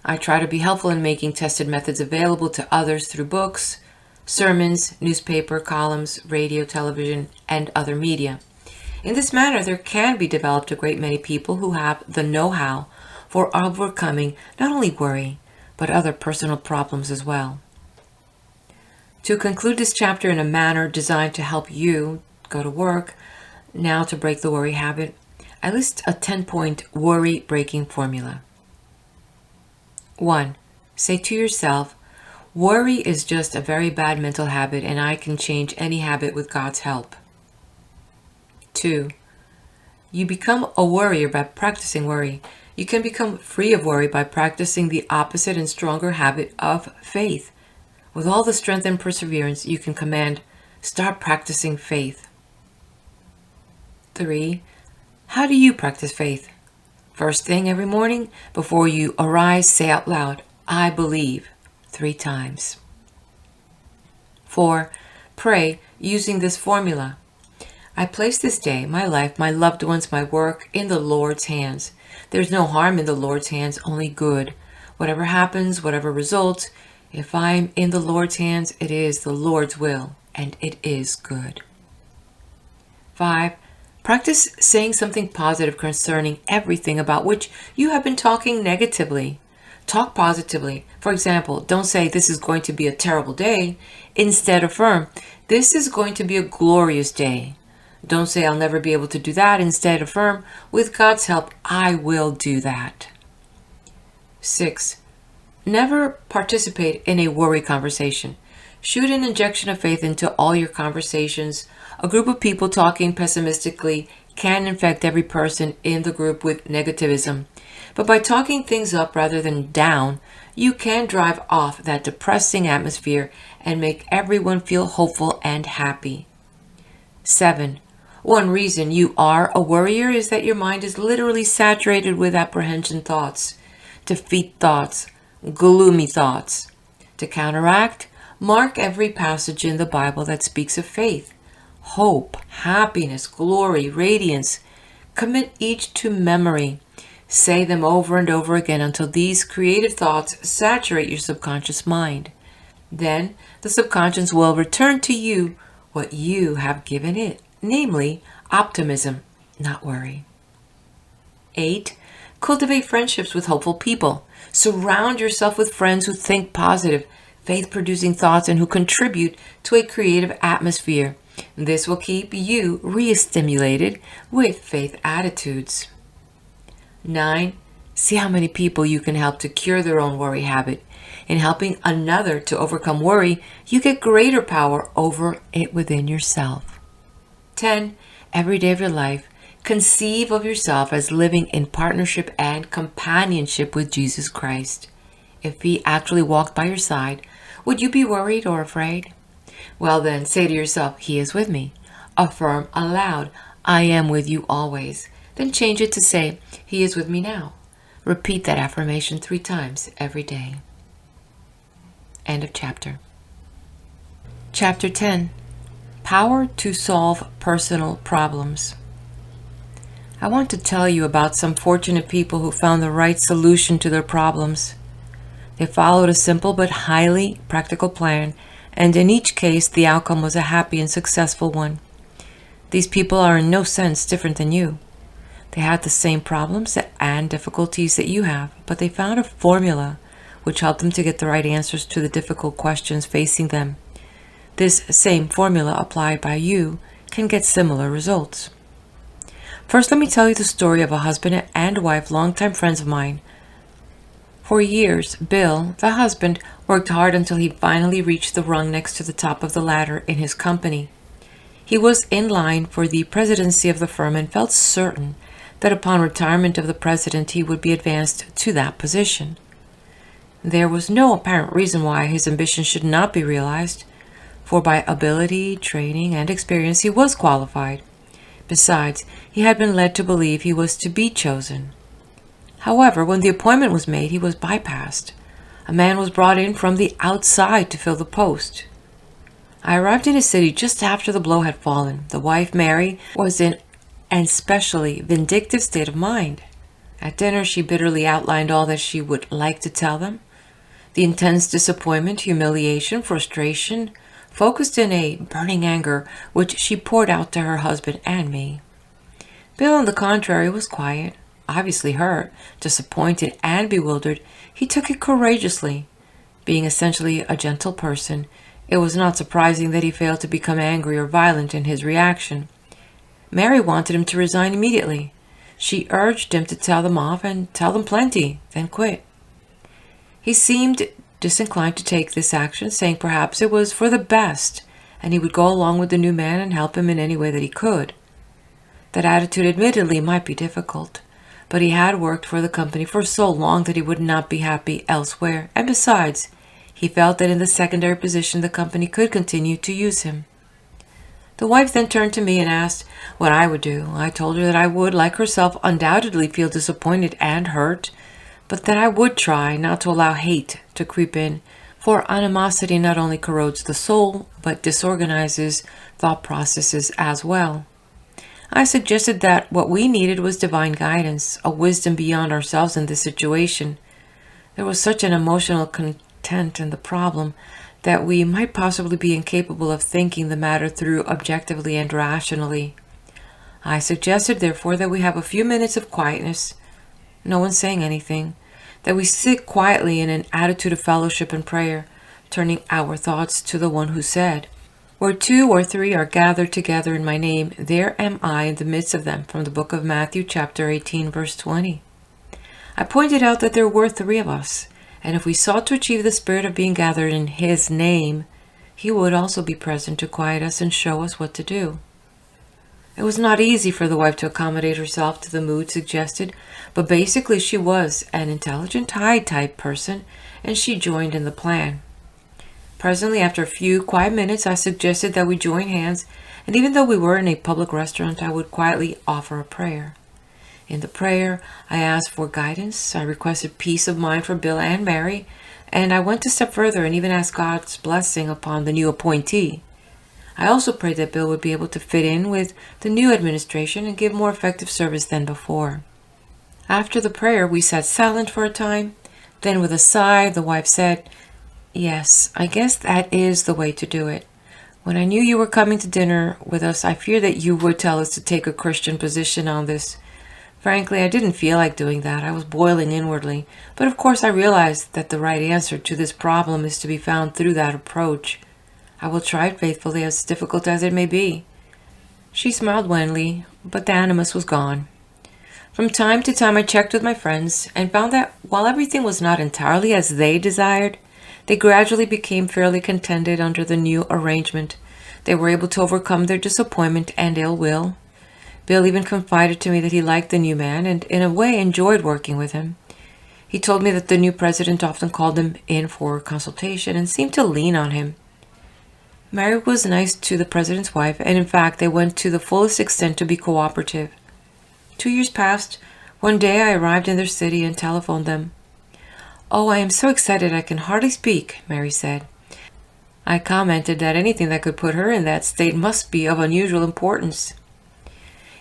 I try to be helpful in making tested methods available to others through books, sermons, newspaper, columns, radio, television, and other media. In this manner, there can be developed a great many people who have the know-how for overcoming not only worry, but other personal problems as well. To conclude this chapter in a manner designed to help you go to work, now to break the worry habit, I list a 10-point worry-breaking formula. 1. Say to yourself, worry is just a very bad mental habit and I can change any habit with God's help. 2. You become a worrier by practicing worry. You can become free of worry by practicing the opposite and stronger habit of faith. With all the strength and perseverance you can command, start practicing faith. 3. How do you practice faith? First thing every morning, before you arise, say out loud, I believe, 3 times. 4. Pray using this formula. I place this day, my life, my loved ones, my work in the Lord's hands. There's no harm in the Lord's hands, only good. Whatever happens, whatever results, if I'm in the Lord's hands, it is the Lord's will, and it is good. 5. Practice saying something positive concerning everything about which you have been talking negatively. Talk positively. For example, don't say this is going to be a terrible day. Instead, affirm this is going to be a glorious day. Don't say I'll never be able to do that. Instead, affirm with God's help, I will do that. 6. Never participate in a worry conversation. Shoot an injection of faith into all your conversations. A group of people talking pessimistically can infect every person in the group with negativism. But by talking things up rather than down, you can drive off that depressing atmosphere and make everyone feel hopeful and happy. 7. One reason you are a worrier is that your mind is literally saturated with apprehension thoughts, defeat thoughts, gloomy thoughts. To counteract, mark every passage in the Bible that speaks of faith, hope, happiness, glory, radiance. Commit each to memory. Say them over and over again until these creative thoughts saturate your subconscious mind. Then the subconscious will return to you what you have given it, namely optimism, not worry. 8. Cultivate friendships with hopeful people. Surround yourself with friends who think positive, faith-producing thoughts and who contribute to a creative atmosphere. This will keep you re-stimulated with faith attitudes. 9. See how many people you can help to cure their own worry habit. In helping another to overcome worry, you get greater power over it within yourself. 10. Every day of your life, conceive of yourself as living in partnership and companionship with Jesus Christ. If He actually walked by your side, would you be worried or afraid? Well then, say to yourself, He is with me. Affirm aloud, I am with you always. Then change it to say, He is with me now. Repeat that affirmation 3 times every day. End of chapter. Chapter 10. Power to solve personal problems. I want to tell you about some fortunate people who found the right solution to their problems. They followed a simple but highly practical plan, and in each case the outcome was a happy and successful one. These people are in no sense different than you. They had the same problems and difficulties that you have, but they found a formula which helped them to get the right answers to the difficult questions facing them. This same formula applied by you can get similar results. First, let me tell you the story of a husband and wife, longtime friends of mine. For years, Bill, the husband, worked hard until he finally reached the rung next to the top of the ladder in his company. He was in line for the presidency of the firm and felt certain that upon retirement of the president he would be advanced to that position. There was no apparent reason why his ambition should not be realized, for by ability, training, and experience he was qualified. Besides, he had been led to believe he was to be chosen. However, when the appointment was made, he was bypassed. A man was brought in from the outside to fill the post. I arrived in his city just after the blow had fallen. The wife, Mary, was in an especially vindictive state of mind. At dinner, she bitterly outlined all that she would like to tell them. The intense disappointment, humiliation, frustration, focused in a burning anger which she poured out to her husband and me. Bill, on the contrary, was quiet. Obviously hurt, disappointed, and bewildered, he took it courageously. Being essentially a gentle person, it was not surprising that he failed to become angry or violent in his reaction. Mary wanted him to resign immediately. She urged him to tell them off and tell them plenty, then quit. He seemed disinclined to take this action, saying perhaps it was for the best, and he would go along with the new man and help him in any way that he could. That attitude admittedly might be difficult, but he had worked for the company for so long that he would not be happy elsewhere, and besides, he felt that in the secondary position the company could continue to use him. The wife then turned to me and asked what I would do. I told her that I would, like herself, undoubtedly feel disappointed and hurt, but that I would try not to allow hate to creep in, for animosity not only corrodes the soul, but disorganizes thought processes as well. I suggested that what we needed was divine guidance, a wisdom beyond ourselves in this situation. There was such an emotional content in the problem that we might possibly be incapable of thinking the matter through objectively and rationally. I suggested, therefore, that we have a few minutes of quietness, no one saying anything, that we sit quietly in an attitude of fellowship and prayer, turning our thoughts to the one who said, "Where 2 or 3 are gathered together in my name, there am I in the midst of them," from the book of Matthew chapter 18, verse 20. I pointed out that there were 3 of us, and if we sought to achieve the spirit of being gathered in His name, He would also be present to quiet us and show us what to do. It was not easy for the wife to accommodate herself to the mood suggested, but basically she was an intelligent, high-type person, and she joined in the plan. Presently, after a few quiet minutes, I suggested that we join hands, and even though we were in a public restaurant, I would quietly offer a prayer. In the prayer, I asked for guidance, I requested peace of mind for Bill and Mary, and I went a step further and even asked God's blessing upon the new appointee. I also prayed that Bill would be able to fit in with the new administration and give more effective service than before. After the prayer, we sat silent for a time. Then with a sigh, the wife said, "Yes, I guess that is the way to do it. When I knew you were coming to dinner with us, I feared that you would tell us to take a Christian position on this. Frankly, I didn't feel like doing that. I was boiling inwardly. But of course I realized that the right answer to this problem is to be found through that approach. I will try it faithfully, as difficult as it may be." She smiled wanly, but the animus was gone. From time to time I checked with my friends and found that while everything was not entirely as they desired, they gradually became fairly contented under the new arrangement. They were able to overcome their disappointment and ill will. Bill even confided to me that he liked the new man and in a way enjoyed working with him. He told me that the new president often called him in for consultation and seemed to lean on him. Mary was nice to the president's wife, and in fact they went to the fullest extent to be cooperative. 2 years passed. One day I arrived in their city and telephoned them. "Oh, I am so excited I can hardly speak," Mary said. I commented that anything that could put her in that state must be of unusual importance.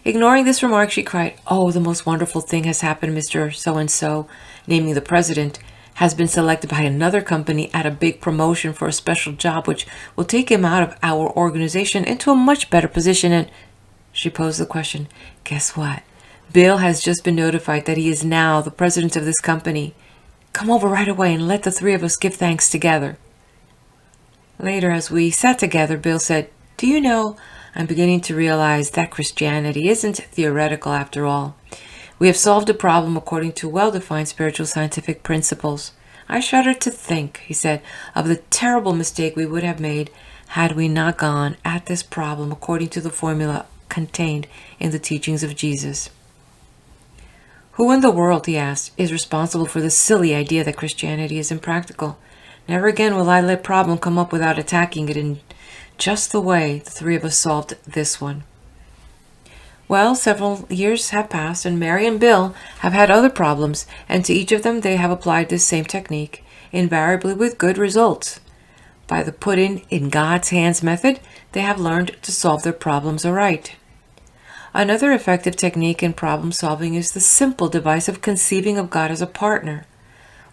Ignoring this remark, she cried, "Oh, the most wonderful thing has happened. Mr. So-and-so," naming the president, "has been selected by another company at a big promotion for a special job which will take him out of our organization into a much better position, and—" She posed the question, "Guess what? Bill has just been notified that he is now the president of this company. Come over right away and let the 3 of us give thanks together." Later, as we sat together, Bill said, "Do you know, I'm beginning to realize that Christianity isn't theoretical after all. We have solved a problem according to well-defined spiritual scientific principles. I shudder to think," he said, "of the terrible mistake we would have made had we not gone at this problem according to the formula contained in the teachings of Jesus." "Who in the world," he asked, "is responsible for the silly idea that Christianity is impractical? Never again will I let a problem come up without attacking it in just the way the 3 of us solved this one." Well, several years have passed, and Mary and Bill have had other problems, and to each of them they have applied this same technique, invariably with good results. By the put-in God's hands method, they have learned to solve their problems aright. Another effective technique in problem solving is the simple device of conceiving of God as a partner.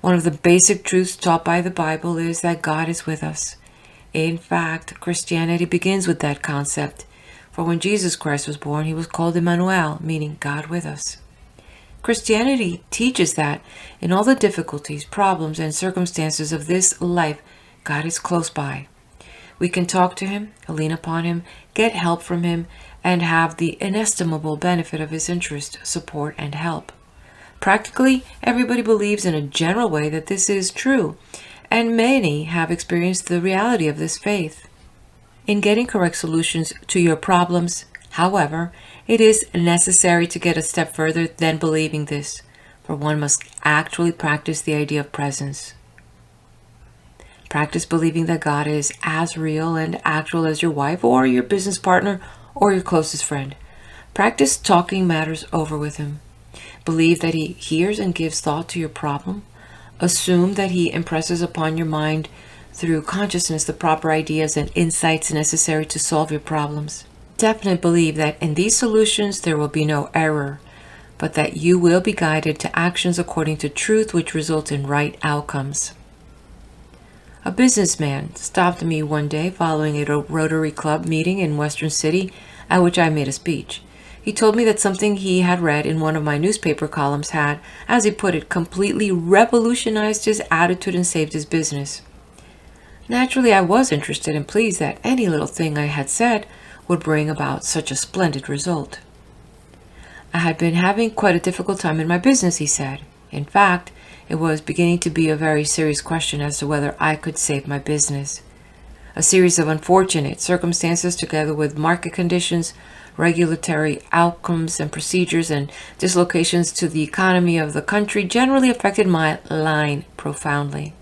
One of the basic truths taught by the Bible is that God is with us. In fact, Christianity begins with that concept. For when Jesus Christ was born, he was called Emmanuel, meaning God with us. Christianity teaches that in all the difficulties, problems, and circumstances of this life, God is close by. We can talk to him, lean upon him, get help from him, and have the inestimable benefit of his interest, support, and help. Practically, everybody believes in a general way that this is true, and many have experienced the reality of this faith. In getting correct solutions to your problems, however, it is necessary to get a step further than believing this, for one must actually practice the idea of presence. Practice believing that God is as real and actual as your wife or your business partner or your closest friend. Practice talking matters over with him. Believe that he hears and gives thought to your problem. Assume that he impresses upon your mind through consciousness the proper ideas and insights necessary to solve your problems. Definitely believe that in these solutions there will be no error, but that you will be guided to actions according to truth which result in right outcomes. A businessman stopped me one day following a Rotary Club meeting in Western City at which I made a speech. He told me that something he had read in one of my newspaper columns had, as he put it, completely revolutionized his attitude and saved his business. Naturally, I was interested and pleased that any little thing I had said would bring about such a splendid result. I had been having quite a difficult time in my business, he said. In fact, it was beginning to be a very serious question as to whether I could save my business. A series of unfortunate circumstances, together with market conditions, regulatory outcomes and procedures, and dislocations to the economy of the country, generally affected my line profoundly.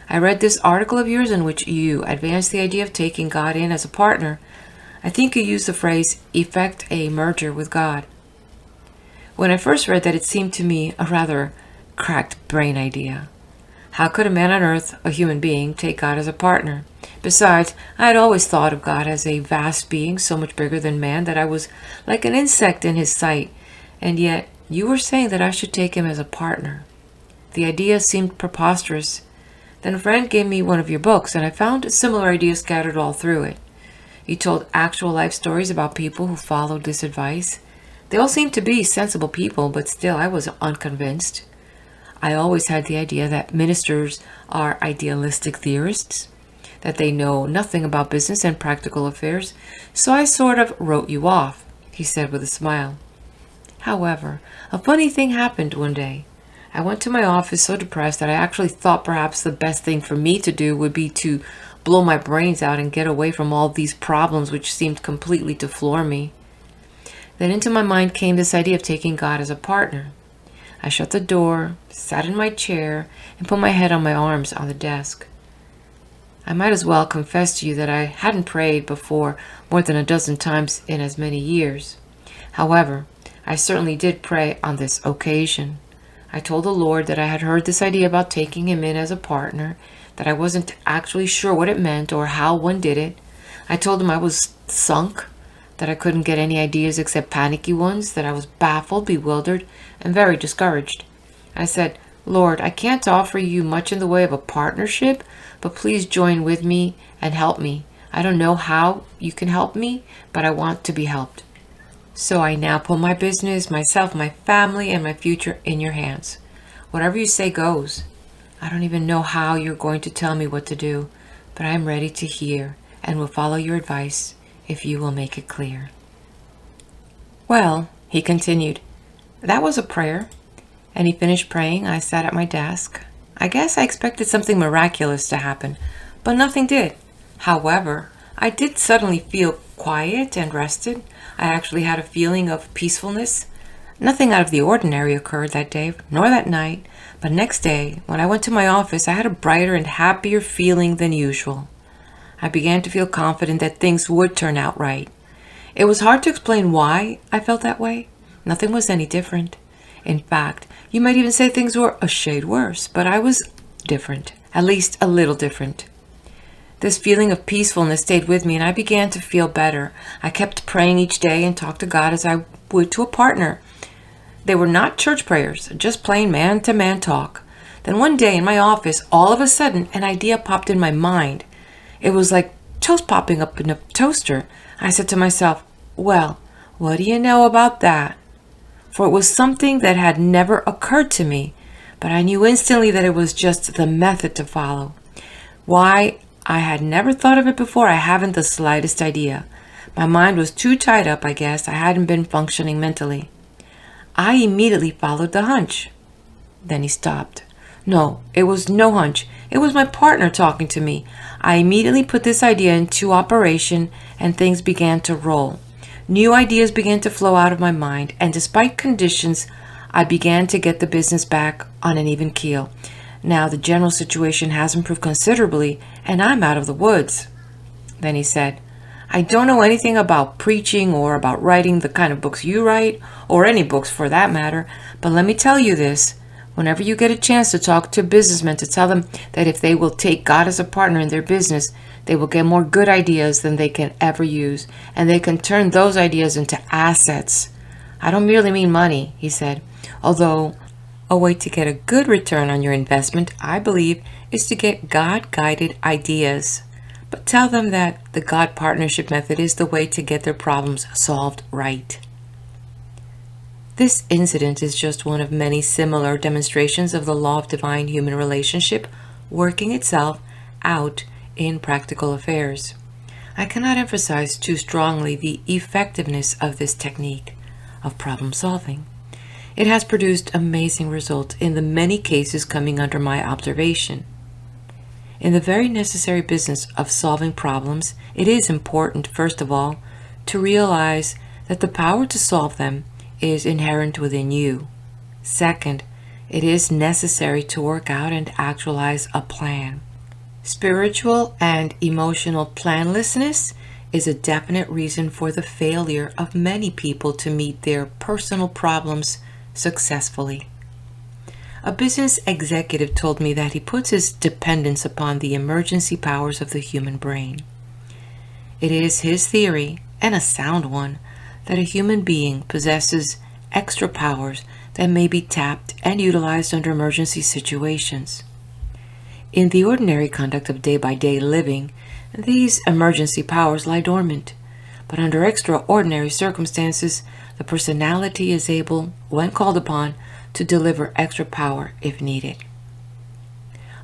I read this article of yours in which you advanced the idea of taking God in as a partner. I think you used the phrase, effect a merger with God. When I first read that, it seemed to me a rather cracked brain idea. How could a man on earth, a human being, take God as a partner? Besides, I had always thought of God as a vast being, so much bigger than man that I was like an insect in his sight, and yet you were saying that I should take him as a partner. The idea seemed preposterous. Then a friend gave me one of your books, and I found similar ideas scattered all through it. You told actual life stories about people who followed this advice. They all seemed to be sensible people, but still I was unconvinced. I always had the idea that ministers are idealistic theorists, that they know nothing about business and practical affairs, so I sort of wrote you off, he said with a smile. However, a funny thing happened one day. I went to my office so depressed that I actually thought perhaps the best thing for me to do would be to blow my brains out and get away from all these problems which seemed completely to floor me. Then into my mind came this idea of taking God as a partner. I shut the door, sat in my chair, and put my head on my arms on the desk. I might as well confess to you that I hadn't prayed before more than a dozen times in as many years. However, I certainly did pray on this occasion. I told the Lord that I had heard this idea about taking him in as a partner, that I wasn't actually sure what it meant or how one did it. I told him I was sunk, that I couldn't get any ideas except panicky ones, that I was baffled, bewildered, and very discouraged. I said, Lord, I can't offer you much in the way of a partnership, but please join with me and help me. I don't know how you can help me, but I want to be helped. So I now put my business, myself, my family, and my future in your hands. Whatever you say goes. I don't even know how you're going to tell me what to do, but I am ready to hear and will follow your advice if you will make it clear. Well, he continued, that was a prayer. And he finished praying. I sat at my desk. I guess I expected something miraculous to happen, but nothing did. However, I did suddenly feel quiet and rested. I actually had a feeling of peacefulness. Nothing out of the ordinary occurred that day, nor that night, but next day, when I went to my office, I had a brighter and happier feeling than usual. I began to feel confident that things would turn out right. It was hard to explain why I felt that way. Nothing was any different. In fact, you might even say things were a shade worse, but I was different, at least a little different. This feeling of peacefulness stayed with me, and I began to feel better. I kept praying each day and talked to God as I would to a partner. They were not church prayers, just plain man-to-man talk. Then one day in my office, all of a sudden, an idea popped in my mind. It was like toast popping up in a toaster. I said to myself, well, what do you know about that? For it was something that had never occurred to me, but I knew instantly that it was just the method to follow. Why I had never thought of it before, I haven't the slightest idea. My mind was too tied up, I guess. I hadn't been functioning mentally. I immediately followed the hunch. Then he stopped. No, it was no hunch. It was my partner talking to me. I immediately put this idea into operation, and things began to roll. New ideas began to flow out of my mind, and despite conditions, I began to get the business back on an even keel. Now the general situation has improved considerably, and I'm out of the woods." Then he said, "I don't know anything about preaching or about writing the kind of books you write, or any books for that matter, but let me tell you this. Whenever you get a chance to talk to businessmen to tell them that if they will take God as a partner in their business, they will get more good ideas than they can ever use, and they can turn those ideas into assets. I don't merely mean money," he said, "although a way to get a good return on your investment, I believe, is to get God-guided ideas. But tell them that the God partnership method is the way to get their problems solved right." This incident is just one of many similar demonstrations of the law of divine human relationship working itself out in practical affairs. I cannot emphasize too strongly the effectiveness of this technique of problem solving. It has produced amazing results in the many cases coming under my observation. In the very necessary business of solving problems, it is important, first of all, to realize that the power to solve them is inherent within you. Second, it is necessary to work out and actualize a plan. Spiritual and emotional planlessness is a definite reason for the failure of many people to meet their personal problems successfully. A business executive told me that he puts his dependence upon the emergency powers of the human brain. It is his theory, and a sound one, that a human being possesses extra powers that may be tapped and utilized under emergency situations. In the ordinary conduct of day-by-day living, these emergency powers lie dormant, but under extraordinary circumstances, the personality is able, when called upon, to deliver extra power if needed.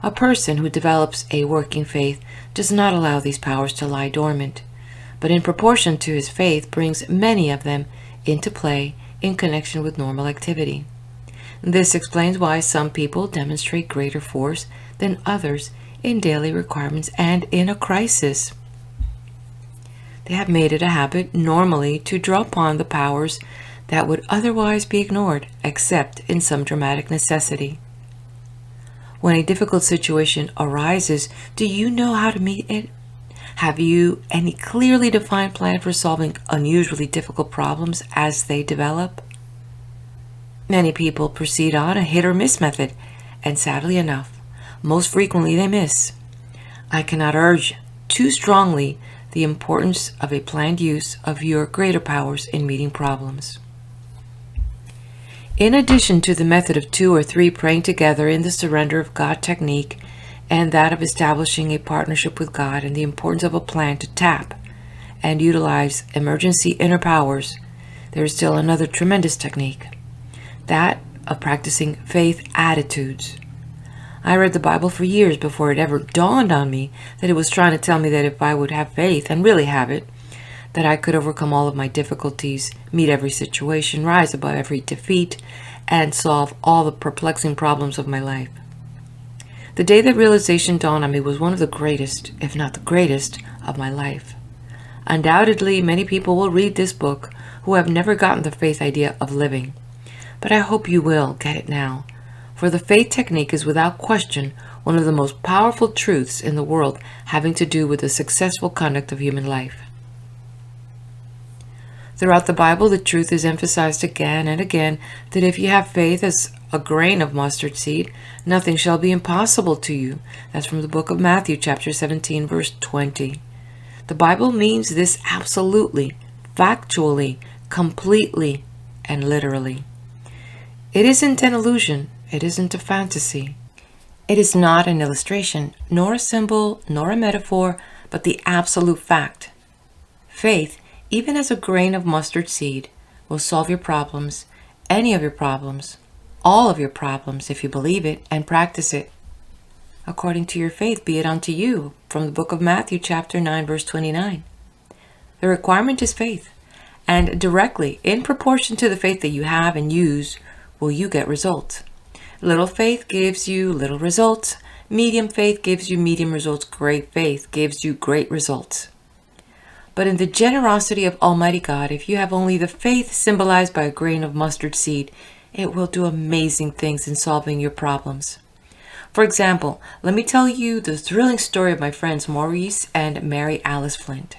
A person who develops a working faith does not allow these powers to lie dormant, but in proportion to his faith brings many of them into play in connection with normal activity. This explains why some people demonstrate greater force than others in daily requirements and in a crisis. They have made it a habit normally to draw upon the powers that would otherwise be ignored, except in some dramatic necessity. When a difficult situation arises, do you know how to meet it? Have you any clearly defined plan for solving unusually difficult problems as they develop? Many people proceed on a hit or miss method, and sadly enough, most frequently they miss. I cannot urge too strongly the importance of a planned use of your greater powers in meeting problems. In addition to the method of 2 or 3 praying together in the surrender of God technique, and that of establishing a partnership with God, and the importance of a plan to tap and utilize emergency inner powers, there is still another tremendous technique, that of practicing faith attitudes. I read the Bible for years before it ever dawned on me that it was trying to tell me that if I would have faith, and really have it, that I could overcome all of my difficulties, meet every situation, rise above every defeat, and solve all the perplexing problems of my life. The day that realization dawned on me was one of the greatest, if not the greatest, of my life. Undoubtedly, many people will read this book who have never gotten the faith idea of living, but I hope you will get it now, for the faith technique is without question one of the most powerful truths in the world having to do with the successful conduct of human life. Throughout the Bible, the truth is emphasized again and again that if you have faith as a grain of mustard seed, nothing shall be impossible to you. That's from the book of Matthew, chapter 17, verse 20. The Bible means this absolutely, factually, completely, and literally. It isn't an illusion. It isn't a fantasy. It is not an illustration, nor a symbol, nor a metaphor, but the absolute fact. Faith, even as a grain of mustard seed, will solve your problems, any of your problems, all of your problems, if you believe it and practice it. According to your faith, be it unto you, from the book of Matthew, chapter 9, verse 29. The requirement is faith, and directly, in proportion to the faith that you have and use, will you get results. Little faith gives you little results. Medium faith gives you medium results. Great faith gives you great results. But in the generosity of Almighty God, if you have only the faith symbolized by a grain of mustard seed, it will do amazing things in solving your problems. For example, let me tell you the thrilling story of my friends Maurice and Mary Alice Flint.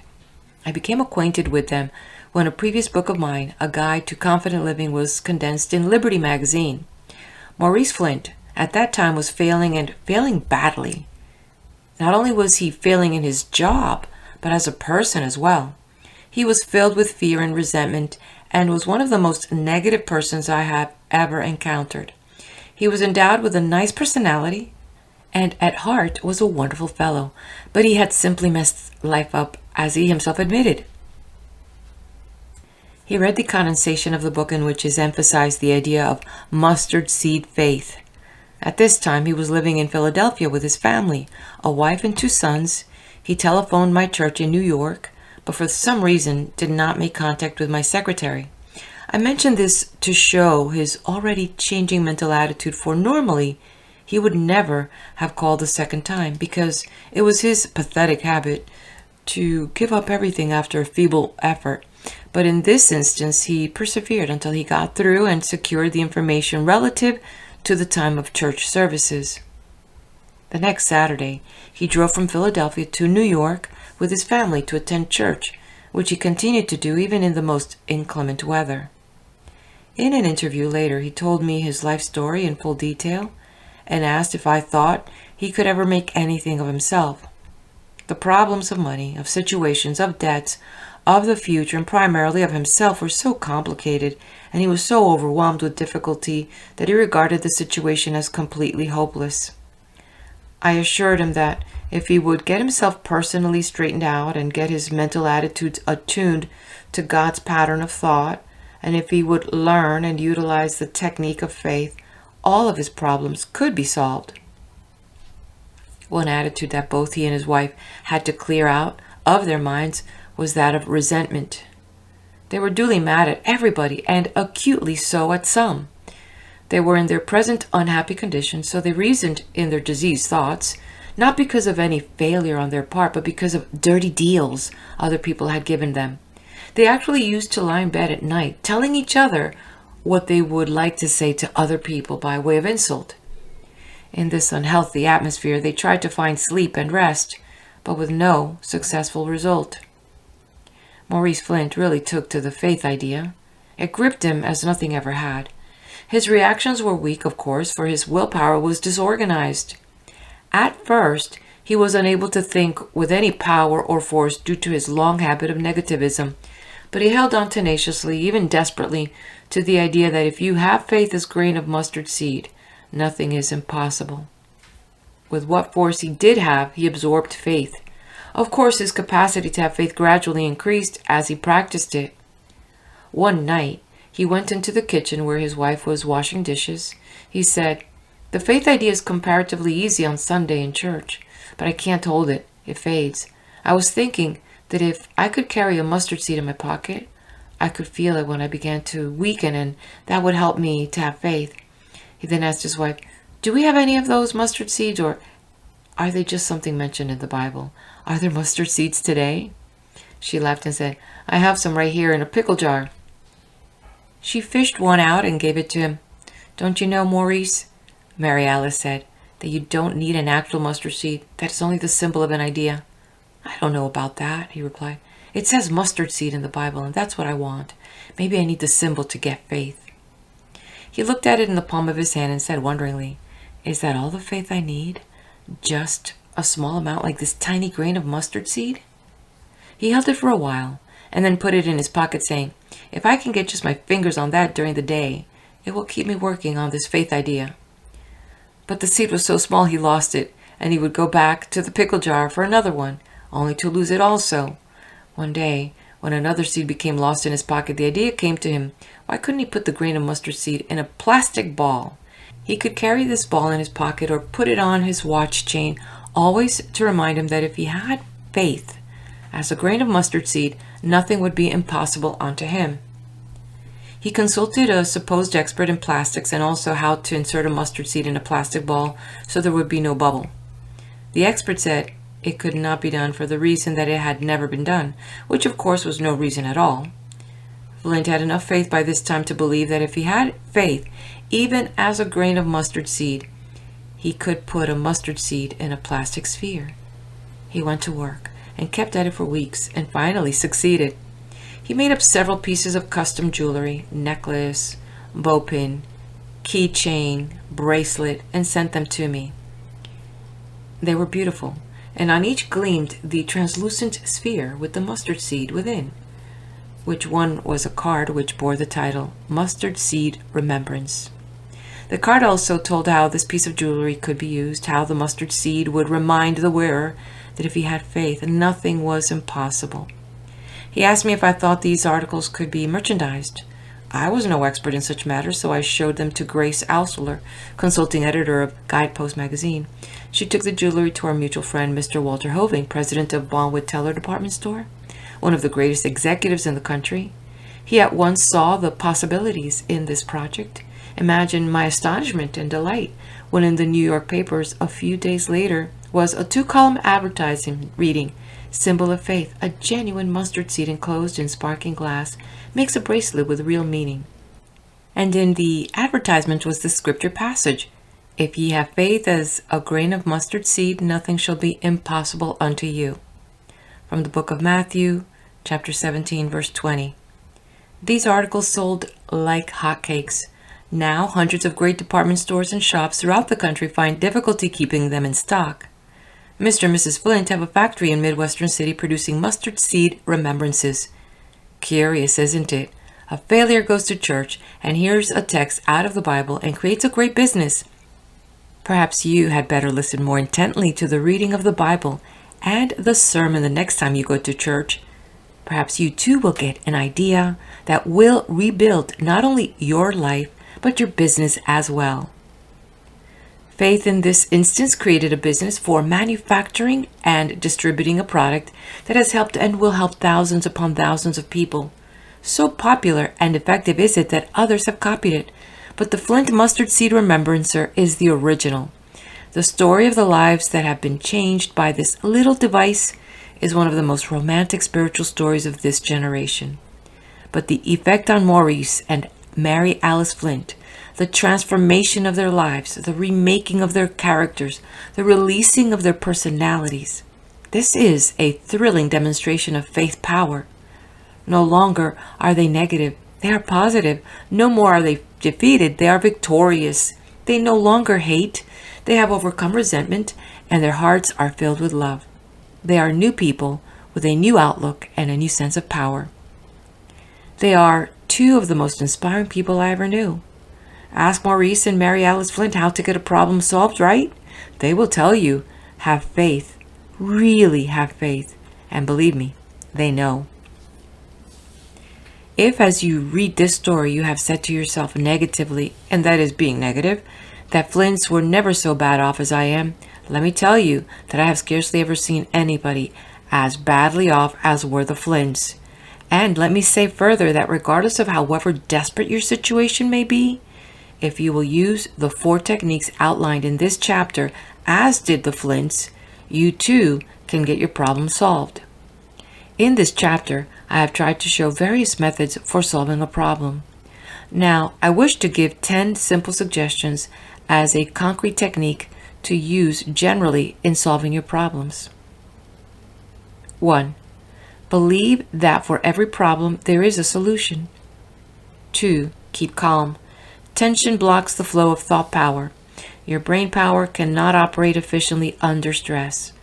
I became acquainted with them when a previous book of mine, A Guide to Confident Living, was condensed in Liberty magazine. Maurice Flint, at that time, was failing and failing badly. Not only was he failing in his job, but as a person as well. He was filled with fear and resentment and was one of the most negative persons I have ever encountered. He was endowed with a nice personality and at heart was a wonderful fellow, but he had simply messed life up, as he himself admitted. He read the condensation of the book in which is emphasized the idea of mustard seed faith. At this time, he was living in Philadelphia with his family, a wife and 2 sons. He telephoned my church in New York, but for some reason did not make contact with my secretary. I mention this to show his already changing mental attitude, for normally he would never have called a second time because it was his pathetic habit to give up everything after a feeble effort. But in this instance, he persevered until he got through and secured the information relative to the time of church services. The next Saturday, he drove from Philadelphia to New York with his family to attend church, which he continued to do even in the most inclement weather. In an interview later, he told me his life story in full detail and asked if I thought he could ever make anything of himself. The problems of money, of situations, of debts, of the future, and primarily of himself were so complicated, and he was so overwhelmed with difficulty that he regarded the situation as completely hopeless. I assured him that if he would get himself personally straightened out and get his mental attitudes attuned to God's pattern of thought, and if he would learn and utilize the technique of faith, all of his problems could be solved. One attitude that both he and his wife had to clear out of their minds was that of resentment. They were duly mad at everybody, and acutely so at some. They were in their present unhappy condition, so they reasoned in their diseased thoughts, not because of any failure on their part, but because of dirty deals other people had given them. They actually used to lie in bed at night, telling each other what they would like to say to other people by way of insult. In this unhealthy atmosphere, they tried to find sleep and rest, but with no successful result. Maurice Flint really took to the faith idea. It gripped him as nothing ever had. His reactions were weak, of course, for his willpower was disorganized. At first, he was unable to think with any power or force due to his long habit of negativism, but he held on tenaciously, even desperately, to the idea that if you have faith as grain of mustard seed, nothing is impossible. With what force he did have, he absorbed faith. Of course, his capacity to have faith gradually increased as he practiced it. One night, he went into the kitchen where his wife was washing dishes. He said, "The faith idea is comparatively easy on Sunday in church, but I can't hold it. It fades. I was thinking that if I could carry a mustard seed in my pocket, I could feel it when I began to weaken, and that would help me to have faith." He then asked his wife, "Do we have any of those mustard seeds, or are they just something mentioned in the Bible? Are there mustard seeds today?" She laughed and said, "I have some right here in a pickle jar." She fished one out and gave it to him. "Don't you know, Maurice," Mary Alice said, "that you don't need an actual mustard seed? That is only the symbol of an idea." "I don't know about that," he replied. "It says mustard seed in the Bible, and that's what I want. Maybe I need the symbol to get faith." He looked at it in the palm of his hand and said wonderingly, "Is that all the faith I need? Just a small amount like this tiny grain of mustard seed?" He held it for a while and then put it in his pocket, saying, "If I can get just my fingers on that during the day, it will keep me working on this faith idea." But the seed was so small he lost it, and he would go back to the pickle jar for another one, only to lose it also. One day, when another seed became lost in his pocket, the idea came to him. Why couldn't he put the grain of mustard seed in a plastic ball? He could carry this ball in his pocket or put it on his watch chain, always to remind him that if he had faith as a grain of mustard seed, nothing would be impossible unto him. He consulted a supposed expert in plastics and also how to insert a mustard seed in a plastic ball so there would be no bubble. The expert said it could not be done for the reason that it had never been done, which of course was no reason at all. Flint had enough faith by this time to believe that if he had faith, even as a grain of mustard seed, he could put a mustard seed in a plastic sphere. He went to work and kept at it for weeks and finally succeeded. He made up several pieces of custom jewelry, necklace, bow pin, keychain, bracelet, and sent them to me. They were beautiful, and on each gleamed the translucent sphere with the mustard seed within, which one was a card which bore the title, Mustard Seed Remembrance. The card also told how this piece of jewelry could be used, how the mustard seed would remind the wearer that if he had faith, nothing was impossible. He asked me if I thought these articles could be merchandised. I was no expert in such matters, so I showed them to Grace Alsler, consulting editor of Guidepost magazine. She took the jewelry to our mutual friend, Mr. Walter Hoving, president of Bonwood Teller Department Store, one of the greatest executives in the country. He at once saw the possibilities in this project. Imagine my astonishment and delight when in the New York papers a few days later was a 2-column advertisement reading, "Symbol of faith, a genuine mustard seed enclosed in sparkling glass makes a bracelet with real meaning." And in the advertisement was the scripture passage, "If ye have faith as a grain of mustard seed, nothing shall be impossible unto you." From the book of Matthew, chapter 17, verse 20. These articles sold like hotcakes. Now, hundreds of great department stores and shops throughout the country find difficulty keeping them in stock. Mr. and Mrs. Flint have a factory in Midwestern City producing mustard seed remembrances. Curious, isn't it? A failure goes to church and hears a text out of the Bible and creates a great business. Perhaps you had better listen more intently to the reading of the Bible and the sermon the next time you go to church. Perhaps you too will get an idea that will rebuild not only your life, but your business as well. Faith in this instance created a business for manufacturing and distributing a product that has helped and will help thousands upon thousands of people. So popular and effective is it that others have copied it, but the Flint Mustard Seed Remembrancer is the original. The story of the lives that have been changed by this little device is one of the most romantic spiritual stories of this generation. But the effect on Maurice and Mary Alice Flint, the transformation of their lives, the remaking of their characters, the releasing of their personalities. This is a thrilling demonstration of faith power. No longer are they negative, they are positive. No more are they defeated, they are victorious. They no longer hate, they have overcome resentment, and their hearts are filled with love. They are new people with a new outlook and a new sense of power. They are two of the most inspiring people I ever knew. Ask Maurice and Mary Alice Flint how to get a problem solved, right? They will tell you, have faith, really have faith, and believe me, they know. If as you read this story you have said to yourself negatively, and that is being negative, that Flints were never so bad off as I am, let me tell you that I have scarcely ever seen anybody as badly off as were the Flints. And let me say further that regardless of however desperate your situation may be, if you will use the 4 techniques outlined in this chapter, as did the Flints, you too can get your problem solved. In this chapter, I have tried to show various methods for solving a problem. Now, I wish to give 10 simple suggestions as a concrete technique to use generally in solving your problems. 1. Believe that for every problem there is a solution. 2. Keep calm. Tension blocks the flow of thought power. Your brain power cannot operate efficiently under stress.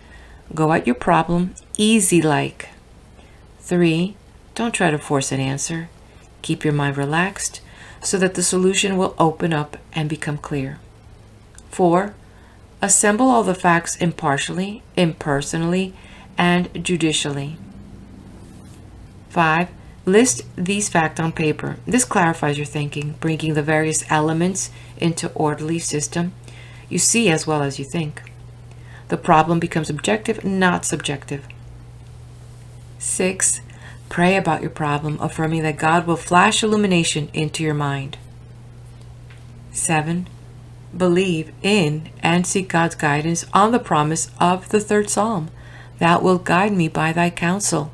Go at your problem easy-like. 3. Don't try to force an answer. Keep your mind relaxed so that the solution will open up and become clear. 4. Assemble all the facts impartially, impersonally, and judicially. 5. List these facts on paper. This clarifies your thinking, bringing the various elements into orderly system. You see as well as you think. The problem becomes objective, not subjective. 6. Pray about your problem, affirming that God will flash illumination into your mind. 7. Believe in and seek God's guidance on the promise of the 3rd Psalm. Thou wilt guide me by thy counsel.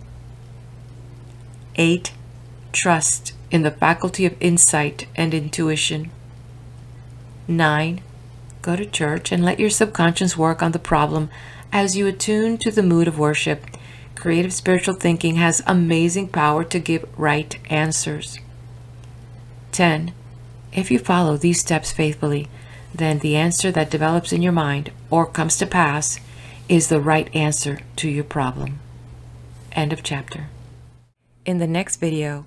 8. Trust in the faculty of insight and intuition. 9. Go to church and let your subconscious work on the problem as you attune to the mood of worship. Creative spiritual thinking has amazing power to give right answers. 10. If you follow these steps faithfully, then the answer that develops in your mind or comes to pass is the right answer to your problem. End of chapter. In the next video,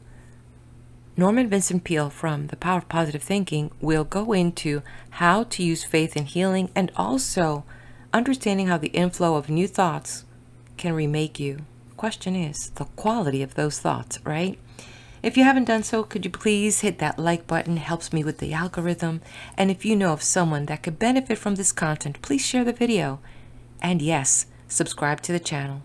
Norman Vincent Peale from The Power of Positive Thinking will go into how to use faith in healing and also understanding how the inflow of new thoughts can remake you. Question is the quality of those thoughts, right? If you haven't done so, could you please hit that like button? It helps me with the algorithm. And if you know of someone that could benefit from this content, please share the video. And yes, subscribe to the channel.